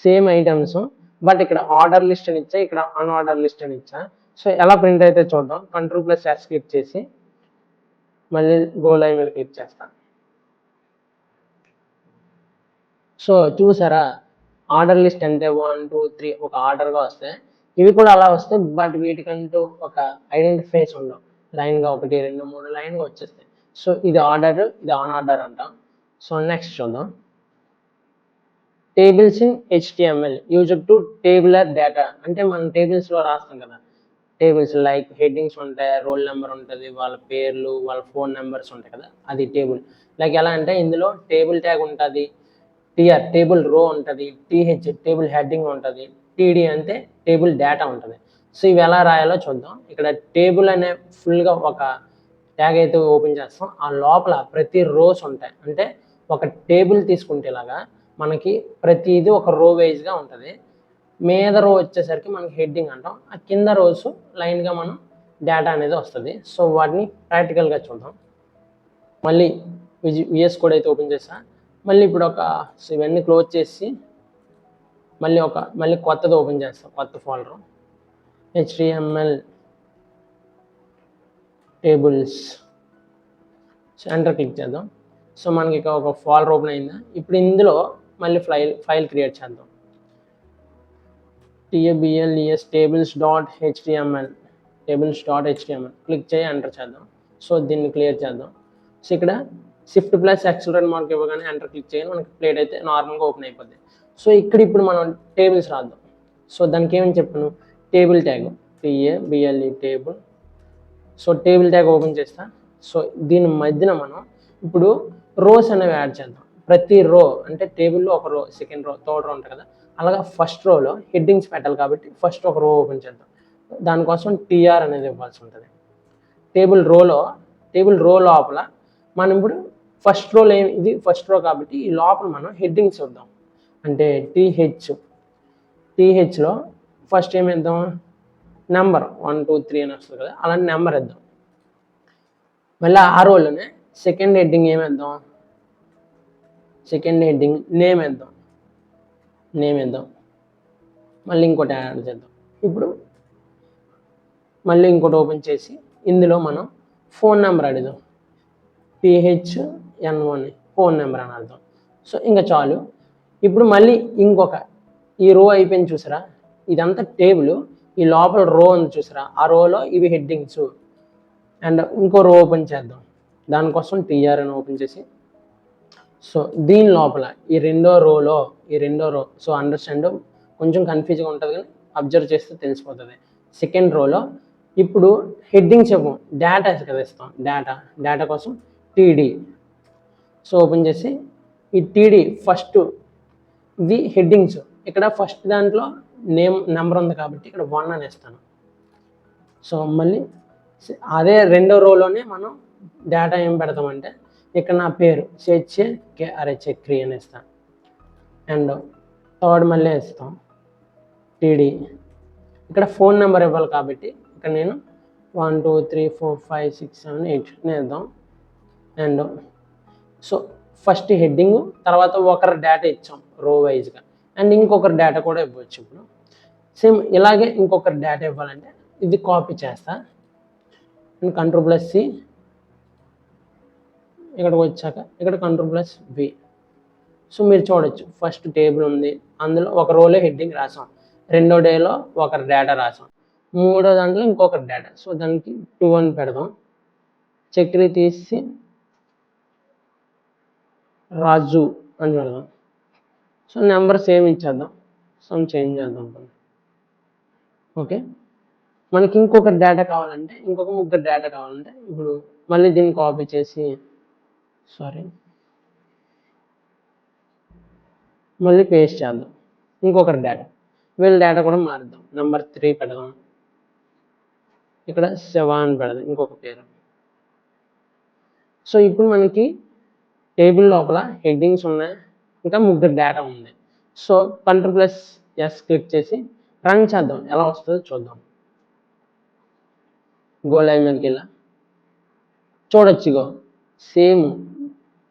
సేమ్ ఐటమ్స్, బట్ ఇక్కడ ఆర్డర్ లిస్ట్ అని ఇచ్చా, ఇక్కడ అన్ఆర్డర్ లిస్ట్ అని ఇచ్చా. సో ఎలా ప్రింట్ అయితే చూద్దాం. Ctrl+S క్లిక్ చేసి మళ్ళీ గో లైవ్ మీద క్లిక్ చేస్తాను. సో చూసారా, ఆర్డర్ లిస్ట్ అంటే 1 2 3 ఒక ఆర్డర్గా వస్తాయి. ఇవి కూడా అలా వస్తాయి, బట్ వీటికంటూ ఒక ఐడెంటిఫైస్ ఉండవు. లైన్గా 1 2 3 లైన్గా వచ్చేస్తాయి. సో ఇది ఆర్డర్, ఇది అన్ఆర్డర్ అంటాం. సో నెక్స్ట్ చూద్దాం. Tables in HTML used to tabular data, అంటే మనం టేబుల్స్లో రాస్తాం కదా. టేబుల్స్ లైక్ హెడ్డింగ్స్ ఉంటాయి, రోల్ నెంబర్ ఉంటుంది, వాళ్ళ పేర్లు, వాళ్ళ ఫోన్ నెంబర్స్ ఉంటాయి కదా, అది టేబుల్. లైక్ ఎలా అంటే ఇందులో టేబుల్ ట్యాగ్ ఉంటుంది, TR టేబుల్ రో ఉంటుంది, TH టేబుల్ హెడ్డింగ్ ఉంటుంది, TD అంటే టేబుల్ డేటా ఉంటుంది. సో ఇవి ఎలా రాయాలో చూద్దాం. ఇక్కడ టేబుల్ అనే ఫుల్గా ఒక ట్యాగ్ అయితే ఓపెన్ చేస్తాం. ఆ లోపల ప్రతి రోస్ ఉంటాయి. అంటే ఒక టేబుల్ తీసుకుంటే ఇలాగా మనకి ప్రతిదీ ఒక రో వైజ్గా ఉంటుంది. మీద రో వచ్చేసరికి మనకి హెడ్డింగ్ అంటాం, ఆ కింద రోస్ లైన్గా మనం డేటా అనేది వస్తుంది. సో వాటిని ప్రాక్టికల్గా చూద్దాం. మళ్ళీ VS కోడ్ అయితే ఓపెన్ చేసా. మళ్ళీ ఇప్పుడు ఇవన్నీ క్లోజ్ చేసి మళ్ళీ కొత్తది ఓపెన్ చేస్తాం, కొత్త folder HTML tables. So enter click చేద్దాం. సో మనకి ఇక ఒక ఫోల్డర్ ఓపెన్ అయిందా. ఇప్పుడు ఇందులో మళ్ళీ ఫైల్ క్రియేట్ చేద్దాం. TABLES tables.html క్లిక్ చేయి, ఎంటర్ చేద్దాం. సో దీన్ని క్లియర్ చేద్దాం. సో ఇక్కడ Shift+ యాక్సిలరేట్ మార్క్ ఇవ్వగానే ఎంటర్ క్లిక్ చేయాలి, మనకి ప్లేట్ అయితే నార్మల్గా ఓపెన్ అయిపోద్ది. సో ఇప్పుడు మనం టేబుల్స్ రాద్దాం. సో దానికి ఏమని చెప్పాను, table tag TABLE table. So table tag open చేస్తా. సో దీని మధ్యన మనం ఇప్పుడు రోస్ అనేవి యాడ్ చేద్దాం. ప్రతి రో అంటే టేబుల్లో ఒక రో, సెకండ్ రో, థర్డ్ రో ఉంటుంది కదా, అలాగా ఫస్ట్ రోలో హెడ్డింగ్స్ పెట్టాలి కాబట్టి ఫస్ట్ ఒక రో ఓపెన్ చేద్దాం. దానికోసం TR అనేది ఇవ్వాల్సి ఉంటుంది. టేబుల్ రో లోపల మనం ఇప్పుడు ఫస్ట్ రోలో ఇది ఫస్ట్ రో కాబట్టి ఈ లోపల మనం హెడ్డింగ్స్ ఇద్దాం. అంటే THలో ఫస్ట్ ఏమిద్దాం, నెంబర్ 1 2 3 అని వస్తుంది కదా, అలాంటి నెంబర్ ఇద్దాం. మళ్ళీ ఆ రోలోనే సెకండ్ హెడ్డింగ్ ఏమిద్దాం, సెకండ్ హెడ్డింగ్ నేమ్ ఇద్దాం. మళ్ళీ ఇంకోటి యాడ్ చేద్దాం. ఇప్పుడు మళ్ళీ ఇంకోటి ఓపెన్ చేసి ఇందులో మనం ఫోన్ నెంబర్ అడుగుదాం, PHN1 ఫోన్ నెంబర్ అని అర్థం. సో ఇంకా చాలు. ఇప్పుడు మళ్ళీ ఈ రో అయిపోయింది చూసారా, ఇదంతా టేబుల్, ఈ లోపల రో ఉంది చూసారా, ఆ రోలో ఇవి హెడ్డింగ్స్. అండ్ ఇంకో రో ఓపెన్ చేద్దాం. దానికోసం TR అని ఓపెన్ చేసి, సో దీని లోపల ఈ రెండో రో, సో అండర్స్టాండ్ కొంచెం కన్ఫ్యూజ్గా ఉంటుంది కానీ అబ్జర్వ్ చేస్తే తెలిసిపోతుంది. సెకండ్ రోలో ఇప్పుడు హెడ్డింగ్స్ ఇవ్వం, డేటా కదా ఇస్తాం. డేటా కోసం TD. సో ఓపెన్ చేసి ఈ TD ఫస్ట్ ఇది హెడ్డింగ్స్. ఇక్కడ ఫస్ట్ దాంట్లో నెంబర్ ఉంది కాబట్టి ఇక్కడ 1 అని ఇస్తాను. సో మళ్ళీ అదే రెండో రోలోనే మనం డేటా ఏం పెడతామంటే ఇక్కడ నా పేరు చక్రి అని ఇస్తాను. అండ్ థర్డ్ మళ్ళీ ఇస్తాం TD. ఇక్కడ ఫోన్ నెంబర్ ఇవ్వాలి కాబట్టి ఇక్కడ నేను 1 2 3 4 5 6 7 8 ఇద్దాం. అండ్ సో ఫస్ట్ హెడ్డింగ్, తర్వాత ఒకరి డేటా ఇచ్చాం రో వైజ్గా. అండ్ ఇంకొకరి డేటా కూడా ఇవ్వచ్చు. ఇప్పుడు సేమ్ ఇలాగే ఇంకొకరి డేటా ఇవ్వాలంటే ఇది కాపీ చేస్తా అండ్ Ctrl+C, ఇక్కడికి వచ్చాక ఇక్కడ Ctrl+V. సో మీరు చూడొచ్చు, ఫస్ట్ టేబుల్ ఉంది, అందులో ఒక రోలో హెడ్డింగ్ రాసాం, రెండో డేలో ఒకరి డేటా రాసాం, మూడో దాంట్లో ఇంకొకరి డేటా. సో దానికి 2 అని పెడదాం, చక్రి తీసి రాజు అని పెడదాం. సో నెంబర్ సేమ్ ఇచ్చేద్దాం, సమ్ చేంజ్ చేద్దాం. ఓకే, మనకి ఇంకొక డేటా కావాలంటే, ఇంకొక ముగ్గురు డేటా కావాలంటే ఇప్పుడు మళ్ళీ దీన్ని కాపీ చేసి మళ్ళీ పేస్ట్ చేద్దాం. ఇంకొకరి డేటా, వీళ్ళ డేటా కూడా మారుద్దాం, నెంబర్ 3 పెడదాం, ఇక్కడ శివ అని పెడదాం, ఇంకొక పేరు. సో ఇప్పుడు మనకి టేబుల్ లోపల హెడ్డింగ్స్ ఉన్నాయి, ఇంకా ముగ్గురు డేటా ఉంది. సో Ctrl+S క్లిక్ చేసి రన్ చేద్దాం, ఎలా వస్తుందో చూద్దాం. గో లైవ్ మీదకి వెళ్ళా చూడొచ్చు, ఇగో సేమ్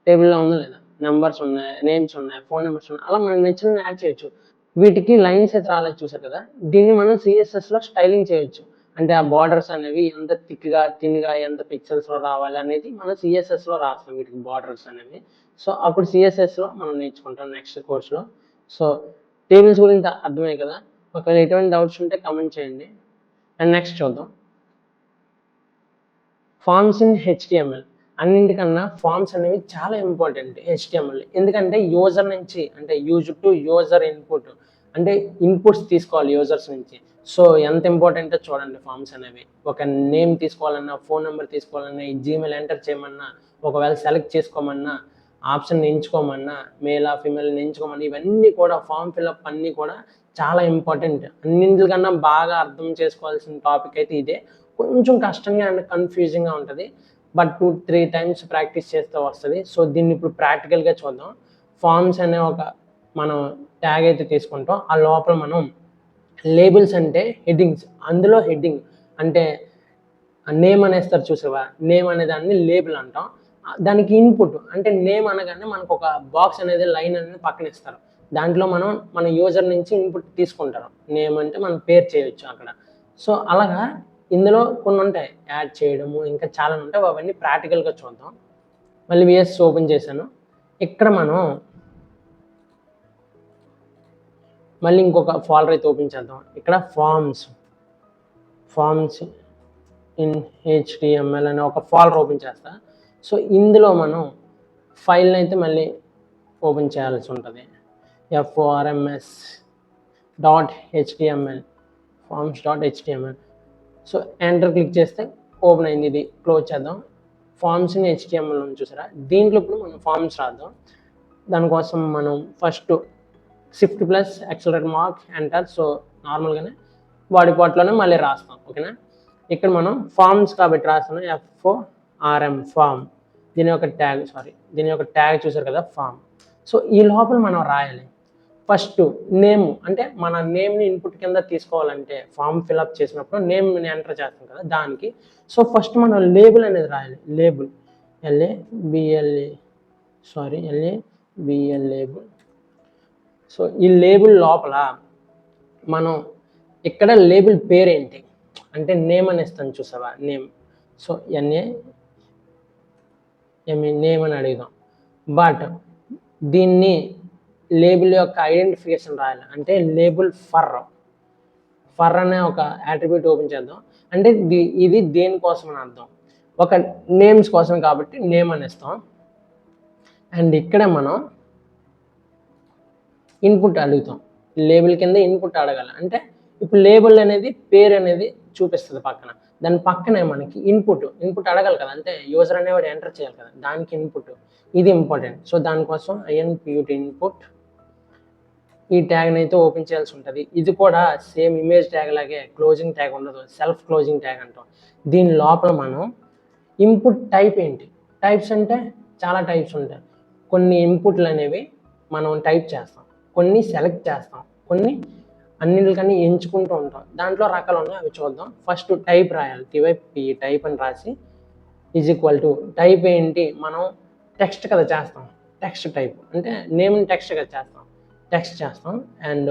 టేబుల్లో ఉందా లేదా, నెంబర్స్ ఉన్నాయి, నేమ్స్ ఉన్నాయి, ఫోన్ నెంబర్స్ ఉన్నాయి, అలా మనకు నచ్చిన యాడ్ చేయొచ్చు. వీటికి లైన్స్ అయితే రాలేదు చూసారు కదా, దీన్ని మనం CSSలో స్టైలింగ్ చేయొచ్చు. అంటే ఆ బార్డర్స్ అనేవి ఎంత థిక్గా థిన్గా ఎంత పిక్సెల్స్లో రావాలి అనేది మనం CSSలో రాస్తాం వీటికి బార్డర్స్ అనేవి. సో అప్పుడు CSSలో మనం నేర్చుకుంటాం నెక్స్ట్ కోర్స్లో. సో టేబుల్స్ గురించి అర్థమయ్యాయి కదా, ఒకవేళ ఎటువంటి డౌట్స్ ఉంటే కమెంట్ చేయండి. అండ్ నెక్స్ట్ చూద్దాం, ఫార్మ్స్ ఇన్ HTML. అన్నింటికన్నా ఫార్మ్స్ అనేవి చాలా ఇంపార్టెంట్ HTML, ఎందుకంటే యూజర్ నుంచి, అంటే యూజ్ టు యూజర్ ఇన్పుట్, అంటే ఇన్పుట్స్ తీసుకోవాలి యూజర్స్ నుంచి. సో ఎంత ఇంపార్టెంటో చూడండి ఫార్మ్స్ అనేవి. ఒక నేమ్ తీసుకోవాలన్నా, ఫోన్ నెంబర్ తీసుకోవాలన్నా, ఈ జీమెయిల్ ఎంటర్ చేయమన్నా, ఒకవేళ సెలెక్ట్ చేసుకోమన్నా, ఆప్షన్ ఎంచుకోమన్నా, మేలా ఫీమేల్ ఎంచుకోమన్నా, ఇవన్నీ కూడా ఫామ్ ఫిల్అప్ అన్నీ కూడా చాలా ఇంపార్టెంట్. అన్నింటికన్నా బాగా అర్థం చేసుకోవాల్సిన టాపిక్ అయితే ఇదే. కొంచెం కష్టంగా అండ్ కన్ఫ్యూజింగ్గా ఉంటుంది, బట్ 2-3 టైమ్స్ ప్రాక్టీస్ చేస్తే వస్తుంది. సో దీన్ని ఇప్పుడు ప్రాక్టికల్గా చూద్దాం. ఫార్మ్స్ అనే ఒక మనం ట్యాగ్ అయితే తీసుకుంటాం, ఆ లోపల మనం లేబుల్స్ అంటే హెడ్డింగ్స్, అందులో హెడ్డింగ్ అంటే నేమ్ అనేస్తారు చూసావా, నేమ్ అనే దాన్ని లేబుల్ అంటాం. దానికి ఇన్పుట్ అంటే నేమ్ అనగానే మనకు ఒక బాక్స్ అనేది లైన్ అనేది పక్కన ఇస్తారు, దాంట్లో మనం మన యూజర్ నుంచి ఇన్పుట్ తీసుకుంటారు. నేమ్ అంటే మనం పేరు చేయొచ్చు అక్కడ. సో అలాగా ఇందులో కొన్ని ఉంటాయి యాడ్ చేయడము, ఇంకా చాలా ఉంటాయి, అవన్నీ ప్రాక్టికల్గా చూద్దాం. మళ్ళీ VS ఓపెన్ చేశాను, ఇక్కడ మనం మళ్ళీ ఇంకొక ఫోల్డర్ అయితే ఓపెన్ చేద్దాం. ఇక్కడ ఫార్మ్స్ ఇన్ HTML అనే ఒక ఫోల్డర్ ఓపెన్ చేస్తా. సో ఇందులో మనం ఫైల్ని అయితే మళ్ళీ ఓపెన్ చేయాల్సి ఉంటుంది, forms.html, forms.html. So enter click చేస్తే ఓపెన్ అయింది, ఇది క్లోజ్ చేద్దాం. ఫార్మ్స్ ఇన్ HTML అని చూసారా, దీంట్లో ఇప్పుడు మనం ఫార్మ్స్ రాద్దాం. దానికోసం మనం first Shift+ accelerate mark enter. So నార్మల్గానే బాడీ పార్ట్లోనే మళ్ళీ రాస్తాం, ఓకేనా. ఇక్కడ మనం ఫార్మ్స్ కాబట్టి రాస్తాను, FORM ఫార్మ్, దీని యొక్క ట్యాగ్ చూసారు కదా, ఫార్మ్. సో ఈ లోపల మనం రాయాలి ఫస్ట్ నేమ్, అంటే మన నేమ్ని ఇన్పుట్ కింద తీసుకోవాలంటే ఫామ్ ఫిల్అప్ చేసినప్పుడు నేమ్ని ఎంటర్ చేస్తాం కదా దానికి. సో ఫస్ట్ మనం లేబుల్ అనేది రాయాలి, లేబుల్ లేబుల్. సో ఈ లేబుల్ లోపల మనం ఇక్కడ లేబుల్ పేరేంటి అంటే నేమ్ అని ఇస్తాను చూసావా, నేమ్. సో నేమ్ అని అడుగుదాం, బట్ దీన్ని లేబుల్ యొక్క ఐడెంటిఫికేషన్ రాయాలి, అంటే లేబుల్ ఫర్ అనే ఒక యాట్రిబ్యూట్ ఓపెన్ చేద్దాం. అంటే ఇది దేనికోసం అని అర్థం, ఒక నేమ్స్ కోసం కాబట్టి నేమ్ అని ఇస్తాం. అండ్ ఇక్కడ మనం ఇన్పుట్ అడుగుతాం, లేబుల్ కింద ఇన్పుట్ అడగాలి. అంటే ఇప్పుడు లేబుల్ అనేది పేరు అనేది చూపిస్తుంది పక్కన, దాని పక్కనే మనకి ఇన్పుట్ అడగాలి కదా, అంటే యూజర్ అనేవాడు ఎంటర్ చేయాలి కదా, దానికి ఇన్పుట్ ఇది ఇంపార్టెంట్. సో దానికోసం input ఇన్పుట్ ఈ ట్యాగ్ని అయితే ఓపెన్ చేయాల్సి ఉంటుంది. ఇది కూడా సేమ్ ఇమేజ్ ట్యాగ్ లాగే క్లోజింగ్ ట్యాగ్ ఉండదు, సెల్ఫ్ క్లోజింగ్ ట్యాగ్ అంటాం. దీని లోపల మనం ఇన్పుట్ టైప్ ఏంటి, టైప్స్ అంటే చాలా టైప్స్ ఉంటాయి. కొన్ని ఇన్పుట్లు అనేవి మనం టైప్ చేస్తాం, కొన్ని సెలెక్ట్ చేస్తాం, కొన్ని అన్నింటికన్నా ఎంచుకుంటూ ఉంటాం. దాంట్లో రకాలు ఉన్నాయి, అవి చూద్దాం. ఫస్ట్ టైప్ రాయాలి, TYP టైప్ అని రాసి = టైప్ ఏంటి, మనం టెక్స్ట్ కదా చేస్తాం, టెక్స్ట్ టైప్ అంటే నేమ్ని టెక్స్ట్ కదా చేస్తాం. టెక్స్ట్ చేస్తాం. అండ్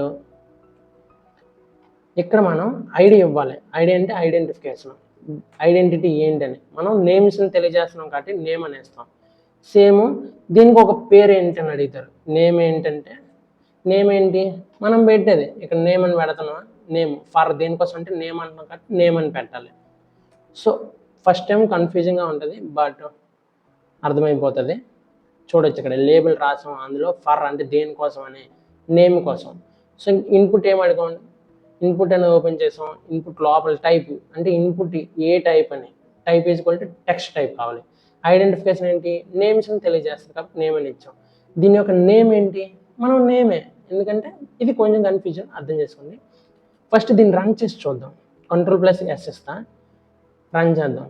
ఇక్కడ మనం ఐడి ఇవ్వాలి. ఐడి అంటే ఐడెంటిఫికేషన్, ఐడెంటిటీ ఏంటని. మనం నేమ్స్ని తెలియజేస్తున్నాం కాబట్టి నేమ్ అనేస్తాం. సేమ్ దీనికి ఒక పేరు ఏంటని అడుగుతారు. నేమ్ ఏంటంటే నేమ్ ఏంటి మనం పెట్టేది. ఇక్కడ నేమ్ అని పెడుతున్నాం. నేమ్ ఫర్ దేనికోసం అంటే నేమ్ అంటున్నాం కాబట్టి నేమ్ అని పెట్టాలి. సో ఫస్ట్ టైం కన్ఫ్యూజింగ్గా ఉంటుంది, బట్ అర్థమైపోతుంది. చూడొచ్చు ఇక్కడ లేబుల్ రాసాం, అందులో ఫర్ అంటే దేనికోసం అని, నేమ్ కోసం. సో ఇన్పుట్ ఏం అడగం, ఇన్పుట్ అనేది ఓపెన్ చేసాం. ఇన్పుట్ లోపల టైప్ అంటే ఇన్పుట్ ఏ టైప్ అని, type equal to text type కావాలి. ఐడెంటిఫికేషన్ ఏంటి, నేమ్స్ని తెలియజేస్తుంది కాబట్టి నేమ్ అని ఇచ్చాం. దీని యొక్క నేమ్ ఏంటి, మనం నేమే, ఎందుకంటే ఇది కొంచెం కన్ఫ్యూజన్, అర్థం చేసుకోండి. ఫస్ట్ దీన్ని రన్ చేసి చూద్దాం. Ctrl+S ఇస్తా, రన్ చేద్దాం.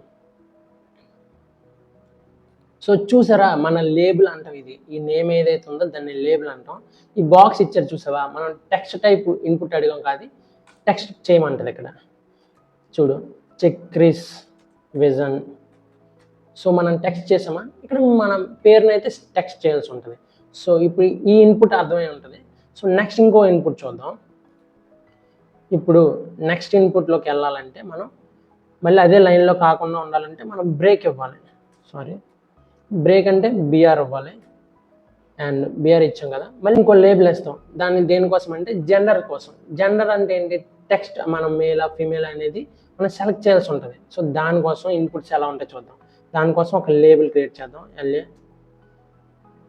సో చూసారా, మన లేబుల్ అంటాం ఇది. ఈ నేమ్ ఏదైతే ఉందో దాన్ని లేబుల్ అంటాం. ఈ బాక్స్ ఇచ్చారు చూసావా, మనం టెక్స్ట్ టైప్ ఇన్పుట్ అడిగాం కాదు, టెక్స్ట్ చేయమంటుంది. ఇక్కడ చూడు, చెక్రిస్ విజన్. సో మనం టెక్స్ట్ చేసామా, ఇక్కడ మనం పేరుని అయితే టెక్స్ట్ చేయాల్సి ఉంటుంది. సో ఇప్పుడు ఈ ఇన్పుట్ అర్థమై ఉంటుంది. సో నెక్స్ట్ ఇంకో ఇన్పుట్ చూద్దాం. ఇప్పుడు నెక్స్ట్ ఇన్పుట్లోకి వెళ్ళాలంటే మనం మళ్ళీ అదే లైన్లో కాకుండా ఉండాలంటే మనం బ్రేక్ ఇవ్వాలి. బ్రేక్ అంటే బిఆర్ ఇవ్వాలి. అండ్ బిఆర్ ఇచ్చాం కదా, మళ్ళీ ఇంకో లేబుల్ వేస్తాం. దాన్ని దేనికోసం అంటే జెండర్ కోసం. జెండర్ అంటే ఏంటి, టెక్స్ట్ మనం మేలా ఫీమేల్ అనేది మనం సెలెక్ట్ చేయాల్సి ఉంటుంది. సో దానికోసం ఇన్పుట్స్ ఎలా ఉంటాయి చూద్దాం. దానికోసం ఒక లేబుల్ క్రియేట్ చేద్దాం,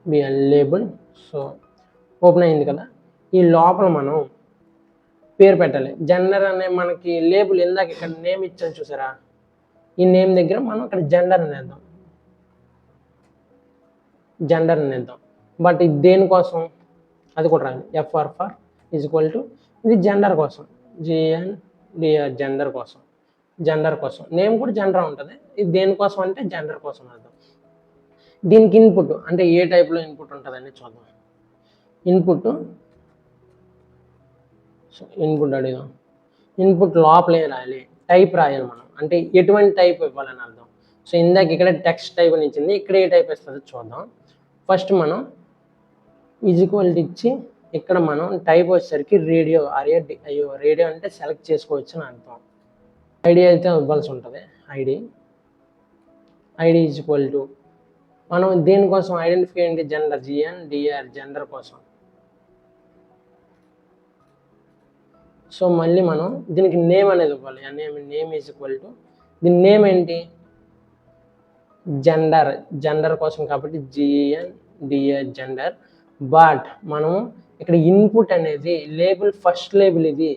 బిఆర్ లేబుల్. సో ఓపెన్ అయింది కదా, ఈ లోపల మనం పేరు పెట్టాలి. జెండర్ అనే మనకి లేబుల్ ఇందాక ఇక్కడ నేమ్ ఇచ్చాను చూసారా, ఈ నేమ్ దగ్గర మనం ఇక్కడ జెండర్ అనేద్దాం, జెండర్ అనేద్దాం. బట్ ఇది దేనికోసం అది కూడా రాదు. FR ఫర్ ఈక్వల్ టు ఇది జెండర్ కోసం, GNDR జెండర్ కోసం. జెండర్ కోసం నేమ్ కూడా జెండర్ ఉంటుంది. ఇది దేనికోసం అంటే జెండర్ కోసం అర్థం. దీనికి ఇన్పుట్ అంటే ఏ టైప్లో ఇన్పుట్ ఉంటుందని చూద్దాం. ఇన్పుట్, సో ఇన్పుట్ అడిగాం. ఇన్పుట్ లోపలే రాయాలి, టైప్ రాయాలి మనం, అంటే ఎటువంటి టైప్ ఇవ్వాలని అర్థం. సో ఇందాక ఇక్కడ టెక్స్ట్ టైప్ అని ఇచ్చింది, ఇక్కడ ఏ టైప్ ఇస్తుందో చూద్దాం. ఫస్ట్ మనం ఈక్వల్ ఇచ్చి ఇక్కడ మనం టైప్ వచ్చేసరికి రేడియో రేడియో అంటే సెలెక్ట్ చేసుకోవచ్చు అని అర్థం. ఐడి అయితే ఇవ్వాల్సి ఉంటుంది. ఐడి ఈక్వల్ టు మనం దేనికోసం ఐడెంటిఫై ఏంటి, జెండర్, GNDR జెండర్ కోసం. సో మళ్ళీ మనం దీనికి నేమ్ అనేది ఇవ్వాలి. నేమ్ ఈక్వల్ టు దీని నేమ్ ఏంటి, జెండర్ కోసం కాబట్టి GNDR జెండర్. బట్ మనం ఇక్కడ ఇన్పుట్ అనేది లేబుల్, ఫస్ట్ లేబుల్ ఇది.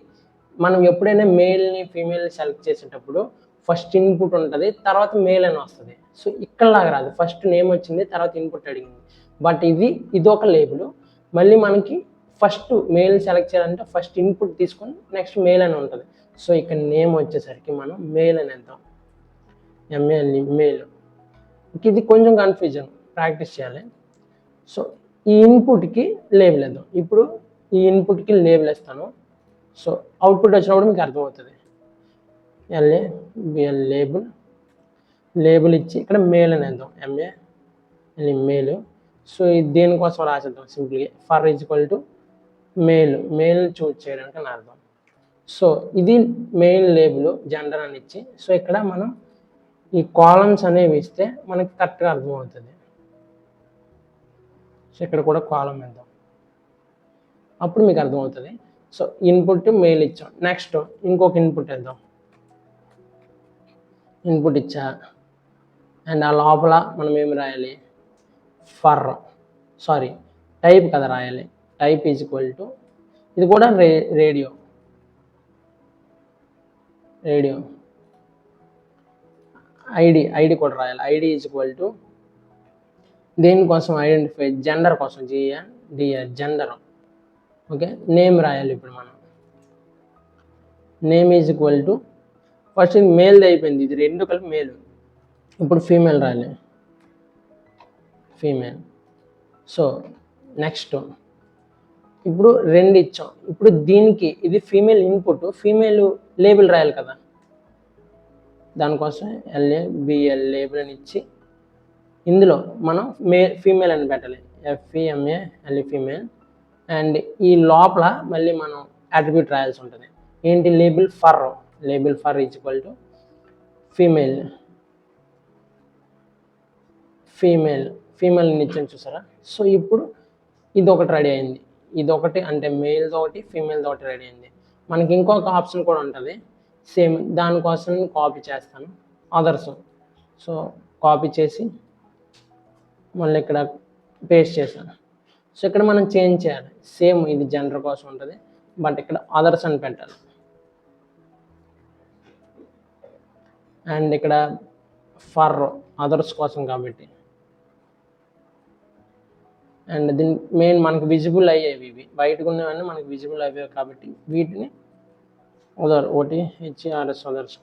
మనం ఎప్పుడైనా మేల్ని ఫీమేల్ని సెలెక్ట్ చేసేటప్పుడు ఫస్ట్ ఇన్పుట్ ఉంటుంది, తర్వాత మేల్ అని వస్తుంది. సో ఇక్కడలాగా రాదు, ఫస్ట్ నేమ్ వచ్చింది తర్వాత ఇన్పుట్ అడిగింది. బట్ ఇది ఒక లేబుల్. మళ్ళీ మనకి ఫస్ట్ మేల్ సెలెక్ట్ చేయాలంటే ఫస్ట్ ఇన్పుట్ తీసుకొని నెక్స్ట్ మేల్ అని ఉంటుంది. సో ఇక్కడ నేమ్ వచ్చేసరికి మనం మేల్ అని వేద్దాం, మేల్. ఇది కొంచెం కన్ఫ్యూజన్, ప్రాక్టీస్ చేయాలి. సో ఈ ఇన్పుట్కి లేబుల్ వేద్దాం. ఇప్పుడు ఈ ఇన్పుట్కి లేబుల్ వేస్తాను. సో అవుట్పుట్ వచ్చినప్పుడు మీకు అర్థమవుతుంది. లేబుల్ ఇచ్చి ఇక్కడ మేల్ అని వేద్దాం, మేల్. సో ఇది దేనికోసం రాసేద్దాం, సింపుల్గా for equal to male choose చేయడానికి అని అర్థం. సో ఇది మెయిన్ లేబుల్, జెండర్ అని ఇచ్చి. సో ఇక్కడ మనం ఈ కాలమ్స్ అనేవి ఇస్తే మనకి కరెక్ట్గా అర్థమవుతుంది. సో ఇక్కడ కూడా కాలం వేద్దాం, అప్పుడు మీకు అర్థమవుతుంది. సో ఇన్పుట్ మెయిల్ ఇచ్చాం. నెక్స్ట్ ఇంకొక ఇన్పుట్ వేద్దాం. ఇన్పుట్ ఇచ్చా, అండ్ ఆ లోపల మనం ఏమి రాయాలి, టైప్ కదా రాయాలి. టైప్ ఈక్వల్ టు ఇది కూడా రేడియో. ఐడి కూడా రాయాలి. ఐడి ఈక్వల్ టు దేనికోసం, ఐడెంటిఫై జెండర్ కోసం, GNDR జెండర్. ఓకే, నేమ్ రాయాలి. ఇప్పుడు మనం నేమ్ ఈక్వల్ టు ఫస్ట్ ఇది మేల్ది అయిపోయింది, ఇది రెండు కలిపి మేల్. ఇప్పుడు ఫీమేల్ రాయాలి, ఫీమేల్. సో నెక్స్ట్ ఇప్పుడు రెండు ఇచ్చాం. ఇప్పుడు దీనికి ఇది ఫీమేల్ ఇన్పుట్, ఫీమేల్ లేబుల్ రాయాలి కదా, దానికోసం LABL లేబుల్ అని ఇచ్చి ఇందులో మనం ఫీమేల్ అని పెట్టాలి. FEMALE female. అండ్ ఈ లోపల మళ్ళీ మనం అట్రిబ్యూట్ రాయాల్సి ఉంటుంది. ఏంటి? Label for is equal to female ఇచ్చాను చూసారా. సో ఇప్పుడు ఇది ఒకటి రెడీ అయింది, ఇదొకటి అంటే మేల్ది ఒకటి ఫీమేల్ది ఒకటి రెడీ అయింది. మనకి ఇంకొక ఆప్షన్ కూడా ఉంటుంది సేమ్, దానికోసం కాపీ చేస్తాను అదర్స్. సో కాపీ చేసి మళ్ళీ ఇక్కడ పేస్ట్ చేశాను. సో ఇక్కడ మనం చేంజ్ చేయాలి, సేమ్ ఇది జెండర్ కోసం ఉంటుంది బట్ ఇక్కడ అదర్స్ అని పెట్టాలి. అండ్ ఇక్కడ ఫర్ అదర్స్ కోసం కాబట్టి, అండ్ దీని మెయిన్ మనకు విజిబుల్ అయ్యేవి ఇవి, బయటకు ఉన్నవన్నీ మనకు విజిబుల్ అయ్యేవి కాబట్టి వీటిని OTHERS అదర్స్.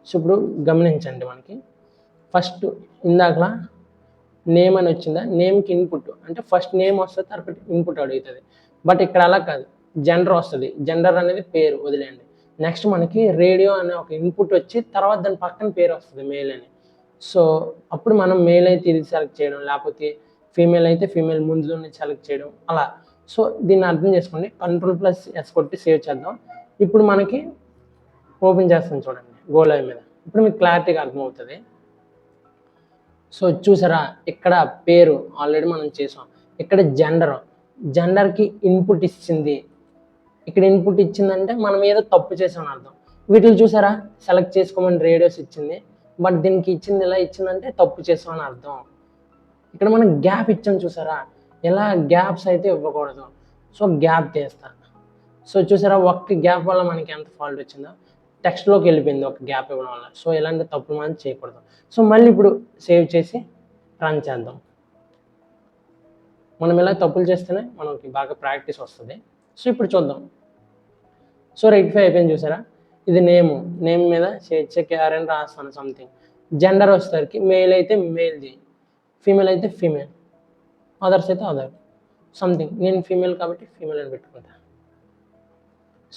సో ఇప్పుడు గమనించండి, మనకి ఫస్ట్ ఇందాకలా నేమ్ అని వచ్చిందా, నేమ్కి ఇన్పుట్ అంటే ఫస్ట్ నేమ్ వస్తుంది తర్వాత ఇన్పుట్ అడుగుతుంది. బట్ ఇక్కడ అలా కాదు, జెండర్ వస్తుంది, జెండర్ అనేది పేరు వదిలేయండి. నెక్స్ట్ మనకి రేడియో అనే ఒక ఇన్పుట్ వచ్చి తర్వాత దాని పక్కన పేరు వస్తుంది మేల్ అని. సో అప్పుడు మనం మేల్ అయితే ఇది సెలెక్ట్ చేయడం, లేకపోతే ఫీమేల్ అయితే ఫీమేల్ ముందు సెలెక్ట్ చేయడం అలా. సో దీన్ని అర్థం చేసుకోండి. Ctrl+S కొట్టి సేవ్ చేద్దాం. ఇప్పుడు మనకి ఓపెన్ చేస్తాం చూడండి గో లైవ్ మీద. ఇప్పుడు మీకు క్లారిటీగా అర్థమవుతుంది. సో చూసారా, ఇక్కడ పేరు ఆల్రెడీ మనం చేసాం, ఇక్కడ జెండర్కి ఇన్పుట్ ఇచ్చింది. ఇక్కడ ఇన్పుట్ ఇచ్చిందంటే మనం ఏదో తప్పు చేసామని అర్థం. వీటిని చూసారా, సెలెక్ట్ చేసుకోమని రేడియోస్ ఇచ్చింది, బట్ దీనికి ఇచ్చింది ఎలా ఇచ్చిందంటే తప్పు చేసామని అర్థం. ఇక్కడ మనం గ్యాప్ ఇచ్చాం చూసారా, ఎలా గ్యాప్స్ అయితే ఇవ్వకూడదు. సో గ్యాప్ తీస్తా. సో చూసారా, ఒక్క గ్యాప్ వల్ల మనకి ఎంత ఫాల్ట్ వచ్చిందో, టెక్స్ట్లోకి వెళ్ళిపోయింది ఒక గ్యాప్ ఇవ్వడం వల్ల. సో ఇలాంటి తప్పులు మనం చేయకూడదు. సో మళ్ళీ ఇప్పుడు సేవ్ చేసి రన్ చేద్దాం. మనం ఇలా తప్పులు చేస్తేనే మనకి బాగా ప్రాక్టీస్ వస్తుంది. సో ఇప్పుడు చూద్దాం. సో రెక్టిఫై అయిపోయింది చూసారా. ఇది నేమ్ మీద CHKR అని రాస్తాను సంథింగ్. జెండర్ వచ్చేసరికి మేల్ అయితే మేల్ది, ఫీమేల్ అయితే ఫీమేల్, అదర్స్ అయితే అదర్ సంథింగ్. నేను ఫీమేల్ కాబట్టి ఫీమేల్ అని పెట్టుకుంటా.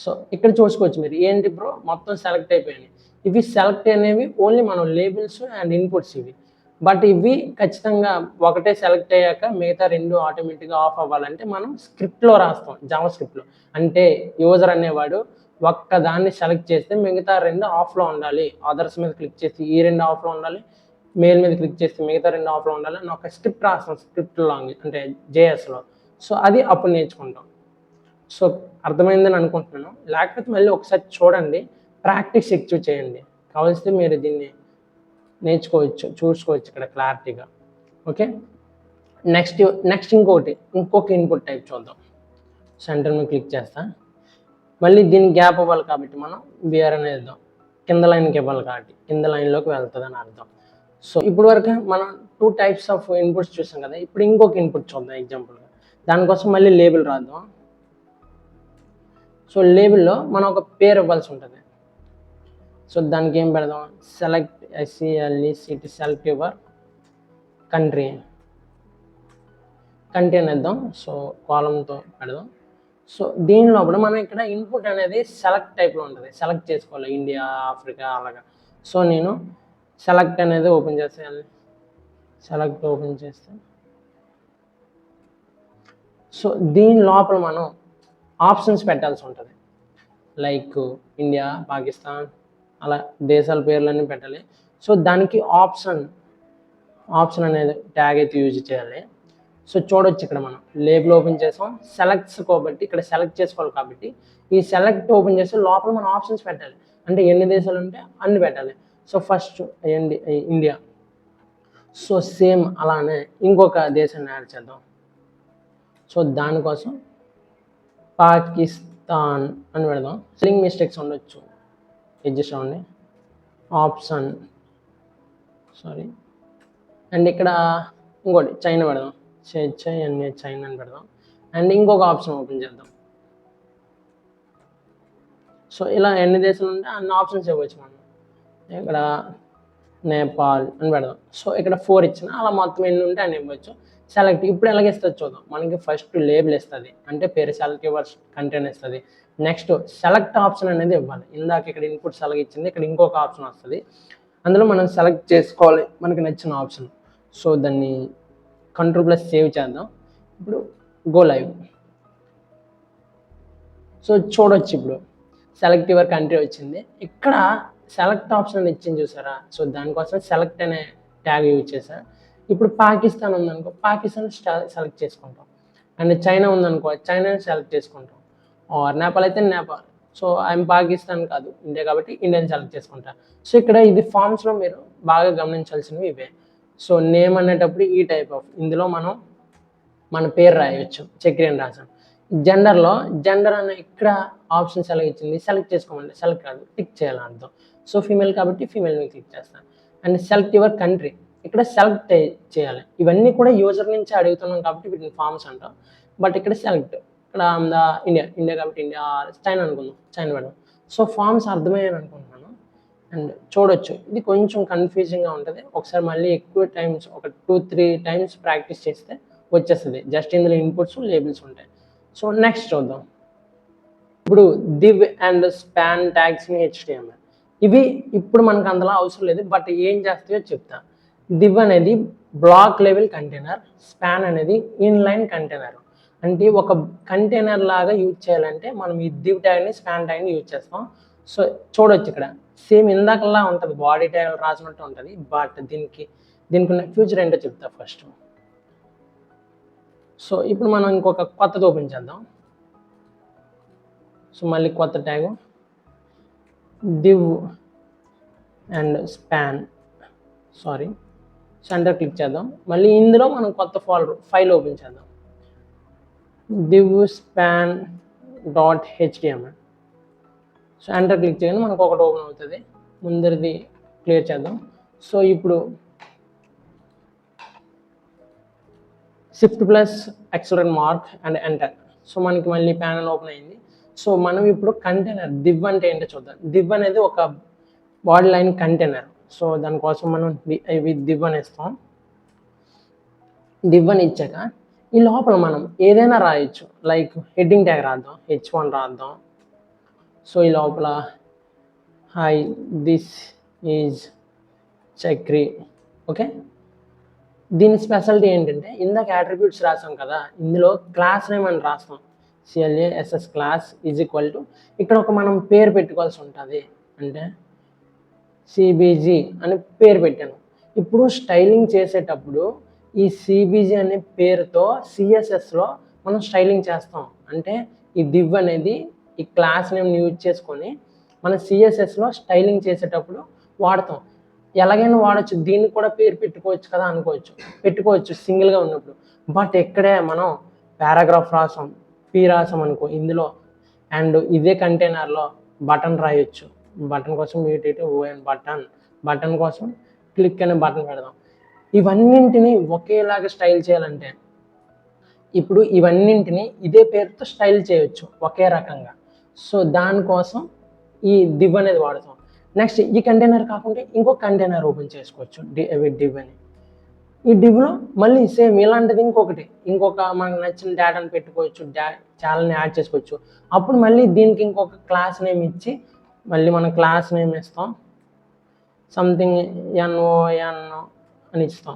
సో ఇక్కడ చూసుకోవచ్చు మీరు, ఏంటి బ్రో మొత్తం సెలెక్ట్ అయిపోయాయి. ఇవి సెలెక్ట్ అనేవి ఓన్లీ మనం లేబుల్స్ అండ్ ఇన్పుట్స్ ఇవి. బట్ ఇవి ఖచ్చితంగా ఒకటే సెలెక్ట్ అయ్యాక మిగతా రెండు ఆటోమేటిక్గా ఆఫ్ అవ్వాలంటే మనం స్క్రిప్ట్లో రాస్తాం, జావా స్క్రిప్ట్లో. అంటే యూజర్ అనేవాడు ఒక్క దాన్ని సెలెక్ట్ చేస్తే మిగతా రెండు ఆఫ్లో ఉండాలి, అదర్స్ మీద క్లిక్ చేసి ఈ రెండు ఆఫ్లో ఉండాలి, మెయిల్ మీద క్లిక్ చేస్తే మిగతా రెండు ఆఫ్లో ఉండాలి అని ఒక స్క్రిప్ట్ రాస్తాం, స్క్రిప్ట్ లాంగ్వేజ్ అంటే JSలో. సో అది అప్పుడు నేర్చుకుంటాం. సో అర్థమైందని అనుకుంటున్నాను. లేకపోతే మళ్ళీ ఒకసారి చూడండి, ప్రాక్టీస్ ఎక్కువ చేయండి. కావాల్సితే మీరు దీన్ని చూసుకోవచ్చు ఇక్కడ క్లారిటీగా. ఓకే, నెక్స్ట్ ఇంకొక ఇన్పుట్ టైప్ చూద్దాం. సెంటర్ మీద క్లిక్ చేస్తా. మళ్ళీ దీనికి గ్యాప్ ఇవ్వాలి కాబట్టి మనం BR అనేది ఇద్దాం. కింద లైన్కి ఇవ్వాలి కాబట్టి కింద లైన్లోకి వెళ్తుంది అని అర్థం. సో ఇప్పుడు వరకు మనం 2 టైప్స్ ఆఫ్ ఇన్పుట్స్ చూసాం కదా. ఇప్పుడు ఇంకొక ఇన్పుట్ చూద్దాం ఎగ్జాంపుల్గా. దానికోసం మళ్ళీ లేబుల్ రాద్దాం. సో లేబుల్లో మనం ఒక పేరు ఇవ్వాల్సి ఉంటుంది. సో దానికి ఏం పెడదాం, select SELECT select your country అని ఇద్దాం. సో కాలంతో పెడదాం. సో దీని లోపల మనం ఇక్కడ ఇన్పుట్ అనేది సెలెక్ట్ టైప్లో ఉంటుంది, సెలెక్ట్ చేసుకోవాలి ఇండియా, ఆఫ్రికా అలాగా. సో నేను సెలెక్ట్ అనేది ఓపెన్ చేసేయాలి. సెలెక్ట్ ఓపెన్ చేస్తే సో దీని లోపల మనం ఆప్షన్స్ పెట్టాల్సి ఉంటుంది. లైక్ ఇండియా, పాకిస్తాన్ అలా దేశాల పేర్లన్నీ పెట్టాలి. సో దానికి ఆప్షన్ అనేది ట్యాగ్ అయితే యూజ్ చేయాలి. సో చూడొచ్చు ఇక్కడ మనం లేబుల్ ఓపెన్ చేసాం, సెలెక్ట్స్ కాబట్టి ఇక్కడ సెలెక్ట్ చేసుకోవాలి కాబట్టి ఈ సెలెక్ట్ ఓపెన్ చేస్తే లోపల మనం ఆప్షన్స్ పెట్టాలి. అంటే ఎన్ని దేశాలు ఉంటే అన్ని పెట్టాలి. So first India. So same అలానే ఇంకొక దేశాన్ని యాడ్ చేద్దాం. సో దానికోసం పాకిస్తాన్ అని పెడదాం. స్పెల్లింగ్ మిస్టేక్స్ ఉండొచ్చు, అడ్జస్ట్ అవ్వండి. ఆప్షన్ అండ్ ఇక్కడ ఇంకోటి చైనా పెడదాం, చైనా అని పెడదాం. అండ్ ఇంకొక ఆప్షన్ ఓపెన్ చేద్దాం. సో ఇలా ఎన్ని దేశాలు ఉంటే అన్ని ఆప్షన్స్ ఇవ్వచ్చు మనం. ఇక్కడ నేపాల్ అని పెడదాం. సో ఇక్కడ 4 ఇచ్చిన అలా మొత్తం ఎన్ని ఉంటే అన్ని ఇవ్వచ్చు. సెలెక్ట్ ఇప్పుడు ఎలాగ ఇస్తుంది చూద్దాం. మనకి ఫస్ట్ లేబుల్ ఇస్తుంది, అంటే పేరు సెలెక్ట్ యువర్ కంటెంట్ ఇస్తుంది. నెక్స్ట్ సెలెక్ట్ ఆప్షన్ అనేది ఇవ్వాలి. ఇందాక ఇక్కడ ఇన్పుట్ సెలెక్ట్ ఇచ్చింది, ఇక్కడ ఇంకొక ఆప్షన్ వస్తుంది, అందులో మనం సెలెక్ట్ చేసుకోవాలి మనకి నచ్చిన ఆప్షన్. సో దాన్ని Ctrl+సేవ్ చేద్దాం. ఇప్పుడు గో లైవ్. సో చూడొచ్చు ఇప్పుడు సెలెక్ట్ యువర్ కంట్రీ వచ్చింది. ఇక్కడ సెలెక్ట్ ఆప్షన్ ఇచ్చింది చూసారా, సో దానికోసం సెలెక్ట్ అనే ట్యాగ్ యూజ్ చేశా. ఇప్పుడు పాకిస్తాన్ ఉందనుకో, పాకిస్తాన్ సెలెక్ట్ చేసుకుంటాం. అండ్ చైనా ఉందనుకో, చైనా సెలెక్ట్ చేసుకుంటాం. ఆర్ నేపాల్ అయితే నేపాల్. సో ఐఎమ్ పాకిస్తాన్ కాదు, ఇండియా కాబట్టి ఇండియాని సెలెక్ట్ చేసుకుంటా. సో ఇక్కడ ఇది ఫామ్స్లో మీరు బాగా గమనించాల్సినవి ఇవే. సో నేమ్ అనేటప్పుడు ఈ టైప్ ఆఫ్, ఇందులో మనం మన పేరు రాయవచ్చు, చక్రి అని రాసాం. జెండర్లో జెండర్ అనే ఇక్కడ ఆప్షన్ సెలెక్ట్ ఇచ్చింది, సెలెక్ట్ చేసుకోమంటే సెలెక్ట్ కాదు, టిక్ చేయాలి అర్థం. సో ఫీమేల్ కాబట్టి ఫీమేల్ మీద క్లిక్ చేస్తాను. అండ్ సెలెక్ట్ యువర్ కంట్రీ, ఇక్కడ సెలెక్ట్ చేయాలి. ఇవన్నీ కూడా యూజర్ నుంచి అడుగుతున్నాం కాబట్టి వీటిని ఫామ్స్ అంటాం. బట్ ఇక్కడ సెలెక్ట్, ఇక్కడ ఇండియా కాబట్టి ఇండియా, చైనా అనుకుందాం, చైనా మేడం. సో ఫామ్స్ అర్థమయ్యాను అనుకుంటున్నాను. అండ్ చూడొచ్చు ఇది కొంచెం కన్ఫ్యూజింగ్గా ఉంటుంది. ఒకసారి మళ్ళీ ఎక్కువ టైమ్స్, ఒక 2-3 టైమ్స్ ప్రాక్టీస్ చేస్తే వచ్చేస్తుంది. జస్ట్ ఇందులో ఇన్పుట్స్ లేబుల్స్ ఉంటాయి. సో నెక్స్ట్ చూద్దాం. ఇప్పుడు div and span tags in HTML, ఇవి ఇప్పుడు మనకు అందులో అవసరం లేదు, బట్ ఏం చేస్తాయో చెప్తా. div అనేది బ్లాక్ లెవెల్ కంటైనర్, స్పాన్ అనేది ఇన్లైన్ కంటైనర్. అంటే ఒక కంటైనర్ లాగా యూజ్ చేయాలంటే మనం ఈ div ట్యాగ్ని స్పాన్ ట్యాగ్ని యూజ్ చేస్తాం. సో చూడొచ్చు ఇక్కడ సేమ్ ఇందాకలా ఉంటుంది, బాడీ ట్యాగ్ రాసినట్టు ఉంటుంది. బట్ దీనికి ఉన్న ఫ్యూచర్ ఏంటో చెప్తా ఫస్ట్. సో ఇప్పుడు మనం ఇంకొక కొత్తది ఓపెన్ చేద్దాం. సో మళ్ళీ కొత్త tag div and span, sorry centre click చేద్దాం. మళ్ళీ ఇందులో మనం కొత్త ఫైల్ ఓపెన్ చేద్దాం, div span .html. So enter click చేయగానే మనకు ఒకటి ఓపెన్ అవుతుంది. ముందరిది క్లియర్ చేద్దాం. సో ఇప్పుడు shift plus accelerate mark and enter. So మనకి మళ్ళీ ప్యానల్ ఓపెన్ అయింది. సో మనం ఇప్పుడు కంటైనర్ div అంటే ఏంటో చూద్దాం. div అనేది ఒక బాడీ లైన్ కంటైనర్. సో దానికోసం మనం div అని ఇస్తాం. div అని ఇచ్చాక ఈ లోపల మనం ఏదైనా రాయొచ్చు. లైక్ హెడ్డింగ్ ట్యాగ్ రాద్దాం, H1 రాద్దాం. సో ఈ లోపల hi this is Chakri. Okay, దీని స్పెషాలిటీ ఏంటంటే ఇందాక అట్రిబ్యూట్స్ రాసాం కదా, ఇందులో క్లాస్ నేమ్ అని రాస్తాం. CLASS class is equal to, ఇక్కడ ఒక మనం పేరు పెట్టుకోవాల్సి ఉంటుంది. అంటే CBG అని పేరు పెట్టాను. ఇప్పుడు స్టైలింగ్ చేసేటప్పుడు ఈ CBG అనే పేరుతో CSSలో మనం స్టైలింగ్ చేస్తాం. అంటే ఈ div అనేది ఈ క్లాస్ నేమ్ యూజ్ చేసుకొని మనం CSSలో స్టైలింగ్ చేసేటప్పుడు వాడతాం. ఎలాగైనా వాడచ్చు, దీనికి కూడా పేరు పెట్టుకోవచ్చు కదా పెట్టుకోవచ్చు సింగిల్గా ఉన్నప్పుడు. బట్ ఇక్కడే మనం పారాగ్రాఫ్ రాసాం, రాసాం అనుకో ఇందులో, అండ్ ఇదే కంటైనర్లో బటన్ రాయొచ్చు. బటన్ కోసం బటన్ కోసం క్లిక్ అనే బటన్ పెడదాం. ఇవన్నింటినీ ఒకేలాగా స్టైల్ చేయాలంటే ఇప్పుడు ఇవన్నింటినీ ఇదే పేరుతో స్టైల్ చేయొచ్చు ఒకే రకంగా. సో దానికోసం ఈ div అనేది వాడతాం. నెక్స్ట్ ఈ కంటైనర్ కాకుండా ఇంకొక కంటైనర్ ఓపెన్ చేసుకోవచ్చు, div అని. ఈ divలో మళ్ళీ సేమ్ ఇలాంటిది ఇంకొక మనకు నచ్చిన డేటాను పెట్టుకోవచ్చు, చాలాని యాడ్ చేసుకోవచ్చు. అప్పుడు మళ్ళీ దీనికి ఇంకొక క్లాస్ నేమ్ ఇచ్చి మళ్ళీ మనం క్లాస్ నేమ్ ఇస్తాం, సంథింగ్ NON అని ఇస్తాం.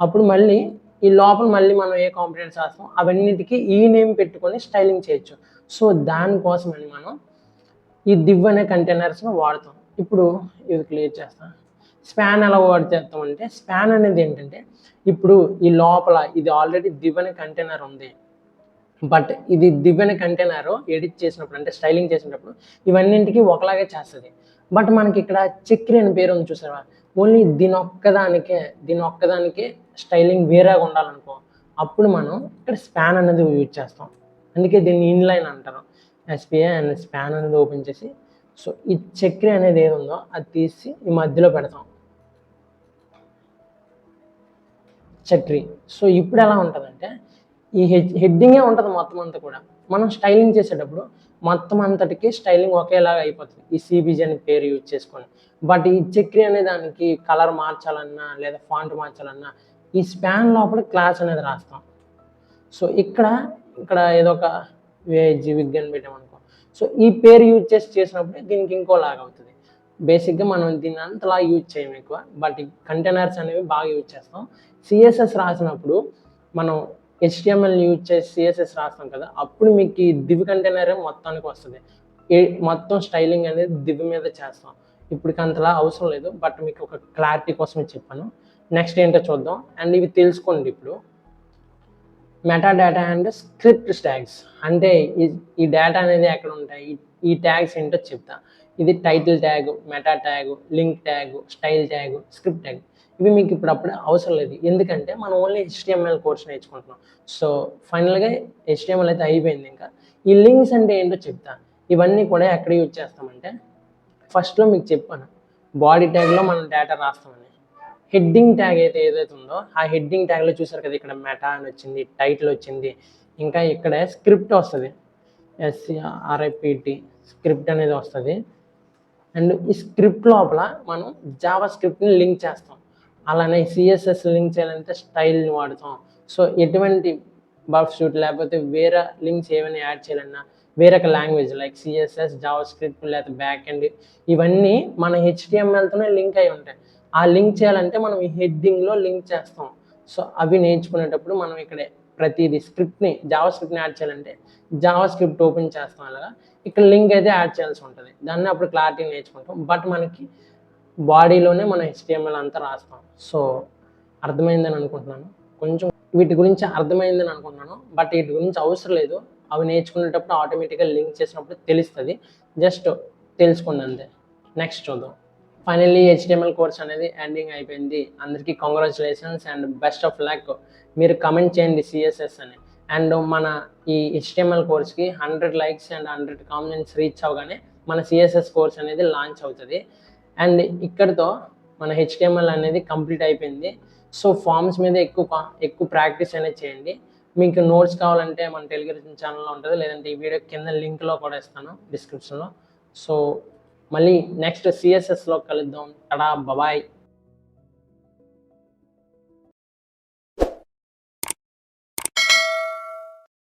అప్పుడు మళ్ళీ ఈ లోపల మళ్ళీ మనం ఏ కాంపోనెంట్స్ రాస్తాం అవన్నిటికీ ఈ నేమ్ పెట్టుకొని స్టైలింగ్ చేయొచ్చు. సో దానికోసమని మనం ఈ div అనే కంటైనర్స్ను వాడతాం. ఇప్పుడు ఇది క్లియర్ చేస్తాం. స్పాన్ ఎలా వాడతామంటే, స్పాన్ అనేది ఏంటంటే ఇప్పుడు ఈ లోపల ఇది ఆల్రెడీ div అనే కంటైనర్ ఉంది, బట్ ఇది div అనే కంటైనర్ ఎడిట్ చేసినప్పుడు అంటే స్టైలింగ్ చేసినప్పుడు ఇవన్నింటికి ఒకలాగే చేస్తుంది. బట్ మనకి ఇక్కడ చక్రి అని పేరు ఉంది చూసారా, ఓన్లీ దీని ఒక్కదానికే స్టైలింగ్ వేరేగా ఉండాలనుకో, అప్పుడు మనం ఇక్కడ స్పాన్ అనేది యూజ్ చేస్తాం. అందుకే దీన్ని ఇన్లైన్ అంటారు. SPA అండ్ స్పాన్ అనేది ఓపెన్ చేసి, సో ఈ చక్రి అనేది ఏది ఉందో అది తీసి ఈ మధ్యలో పెడతాం, చక్రి. సో ఇప్పుడు ఎలా ఉంటుందంటే ఈ హెడ్డింగే ఉంటుంది మొత్తం అంతా కూడా. మనం స్టైలింగ్ చేసేటప్పుడు మొత్తం అంతటికి స్టైలింగ్ ఒకేలాగా అయిపోతుంది ఈ CBG అనే పేరు యూజ్ చేసుకొని. బట్ ఈ చక్రి అనే దానికి కలర్ మార్చాలన్నా లేదా ఫాంట్ మార్చాలన్నా ఈ స్పాన్ లోపల క్లాస్ అనేది రాస్తాం. సో ఇక్కడ ఏదో ఒక విగ్ అని పెట్టామనుకో, సో ఈ పేరు యూజ్ చేసినప్పుడు దీనికి ఇంకోలాగా అవుతుంది. బేసిక్గా మనం దీన్ని అంతలా యూజ్ చేయము ఎక్కువ, బట్ ఈ కంటైనర్స్ అనేవి బాగా యూజ్ చేస్తాం. CSS రాసినప్పుడు మనం హెచ్టిఎంఎల్ యూజ్ చేసి సిఎస్ఎస్ రాస్తాం కదా, అప్పుడు మీకు ఈ దివ్ కంటైనర్ మొత్తానికి వస్తుంది. మొత్తం స్టైలింగ్ అనేది దివ్ మీద చేస్తాం. ఇప్పుడు అంతలా అవసరం లేదు, బట్ మీకు ఒక క్లారిటీ కోసమే చెప్పాను. నెక్స్ట్ ఏంటో చూద్దాం. అండ్ ఇవి తెలుసుకోండి ఇప్పుడు. Meta data and script tags అంటే ఈ డేటా అనేది ఎక్కడ ఉంటాయి, ఈ ట్యాగ్స్ ఏంటో చెప్తా. ఇది title tag, meta tag, link tag, style tag, script tag. ఇవి మీకు ఇప్పుడు అప్పుడే అవసరం లేదు, ఎందుకంటే మనం ఓన్లీ హెచ్టిఎంఎల్ కోర్స్ నేర్చుకుంటున్నాం. సో ఫైనల్గా హెచ్టిఎంఎల్ అయితే అయిపోయింది. ఇంకా ఈ లింక్స్ అంటే ఏంటో చెప్తా. ఇవన్నీ కూడా ఎక్కడ యూజ్ చేస్తామంటే, ఫస్ట్లో మీకు చెప్పాను బాడీ ట్యాగ్లో మనం డేటా రాస్తామని. హెడ్డింగ్ ట్యాగ్ అయితే ఏదైతే ఉందో ఆ హెడ్డింగ్ ట్యాగ్లో చూసారు కదా, ఇక్కడ మెటా అని వచ్చింది, టైటిల్ వచ్చింది, ఇంకా ఇక్కడ స్క్రిప్ట్ వస్తుంది, SCRIPT స్క్రిప్ట్ అనేది వస్తుంది. అండ్ ఈ స్క్రిప్ట్ లోపల మనం జావా స్క్రిప్ట్ని లింక్ చేస్తాం. అలానే సిఎస్ఎస్ లింక్ చేయాలంటే స్టైల్ని వాడతాం. సో ఎటువంటి బఫ్ షూట్ లేకపోతే వేరే లింక్స్ ఏమైనా యాడ్ చేయాలన్నా వేరొక language like CSS, Java script లేకపోతే బ్యాక్ ఎండ్, ఇవన్నీ మన హెచ్టిఎంఎల్తోనే లింక్ అయి ఉంటాయి. ఆ లింక్ చేయాలంటే మనం ఈ హెడ్డింగ్లో లింక్ చేస్తాం. సో అవి నేర్చుకునేటప్పుడు మనం ఇక్కడ ప్రతిదీ స్క్రిప్ట్ని, జావా స్క్రిప్ట్ని యాడ్ చేయాలంటే జావా స్క్రిప్ట్ ఓపెన్ చేస్తాం. అలాగా ఇక్కడ లింక్ అయితే యాడ్ చేయాల్సి ఉంటుంది. దాన్ని అప్పుడు క్లారిటీ నేర్చుకుంటాం. బట్ మనకి బాడీలోనే మనం హెచ్టిఎంఎల్ అంతా రాస్తాం. సో అర్థమైందని అనుకుంటున్నాను. కొంచెం వీటి గురించి అర్థమైందని అనుకుంటున్నాను, బట్ వీటి గురించి అవసరం లేదు. అవి నేర్చుకునేటప్పుడు ఆటోమేటిక్గా లింక్ చేసినప్పుడు తెలుస్తుంది. జస్ట్ తెలుసుకోండి అంతే. నెక్స్ట్ చూద్దాం. ఫైనల్లీ హెచ్టిఎంఎల్ కోర్స్ అనేది ఎండింగ్ అయిపోయింది. అందరికీ congratulations and best of luck. మీరు కమెంట్ చేయండి సిఎస్ఎస్ అని. అండ్ మన ఈ హెచ్టిఎంఎల్ కోర్స్కి 100 లైక్స్ అండ్ 100 కామెంట్స్ రీచ్ అవగానే మన సిఎస్ఎస్ కోర్స్ అనేది లాంచ్ అవుతుంది. అండ్ ఇక్కడితో మన హెచ్టిఎంఎల్ అనేది కంప్లీట్ అయిపోయింది. సో ఫామ్స్ మీద ఎక్కువ ప్రాక్టీస్ అనేది చేయండి. మీకు నోట్స్ కావాలంటే మన టెలిగ్రామ్ ఛానల్లో ఉంటుంది, లేదంటే ఈ వీడియో కింద లింక్లో కూడా ఇస్తాను డిస్క్రిప్షన్లో. సో మళ్ళీ నెక్స్ట్ సిఎస్ఎస్లో కలుద్దాం. Tada bye.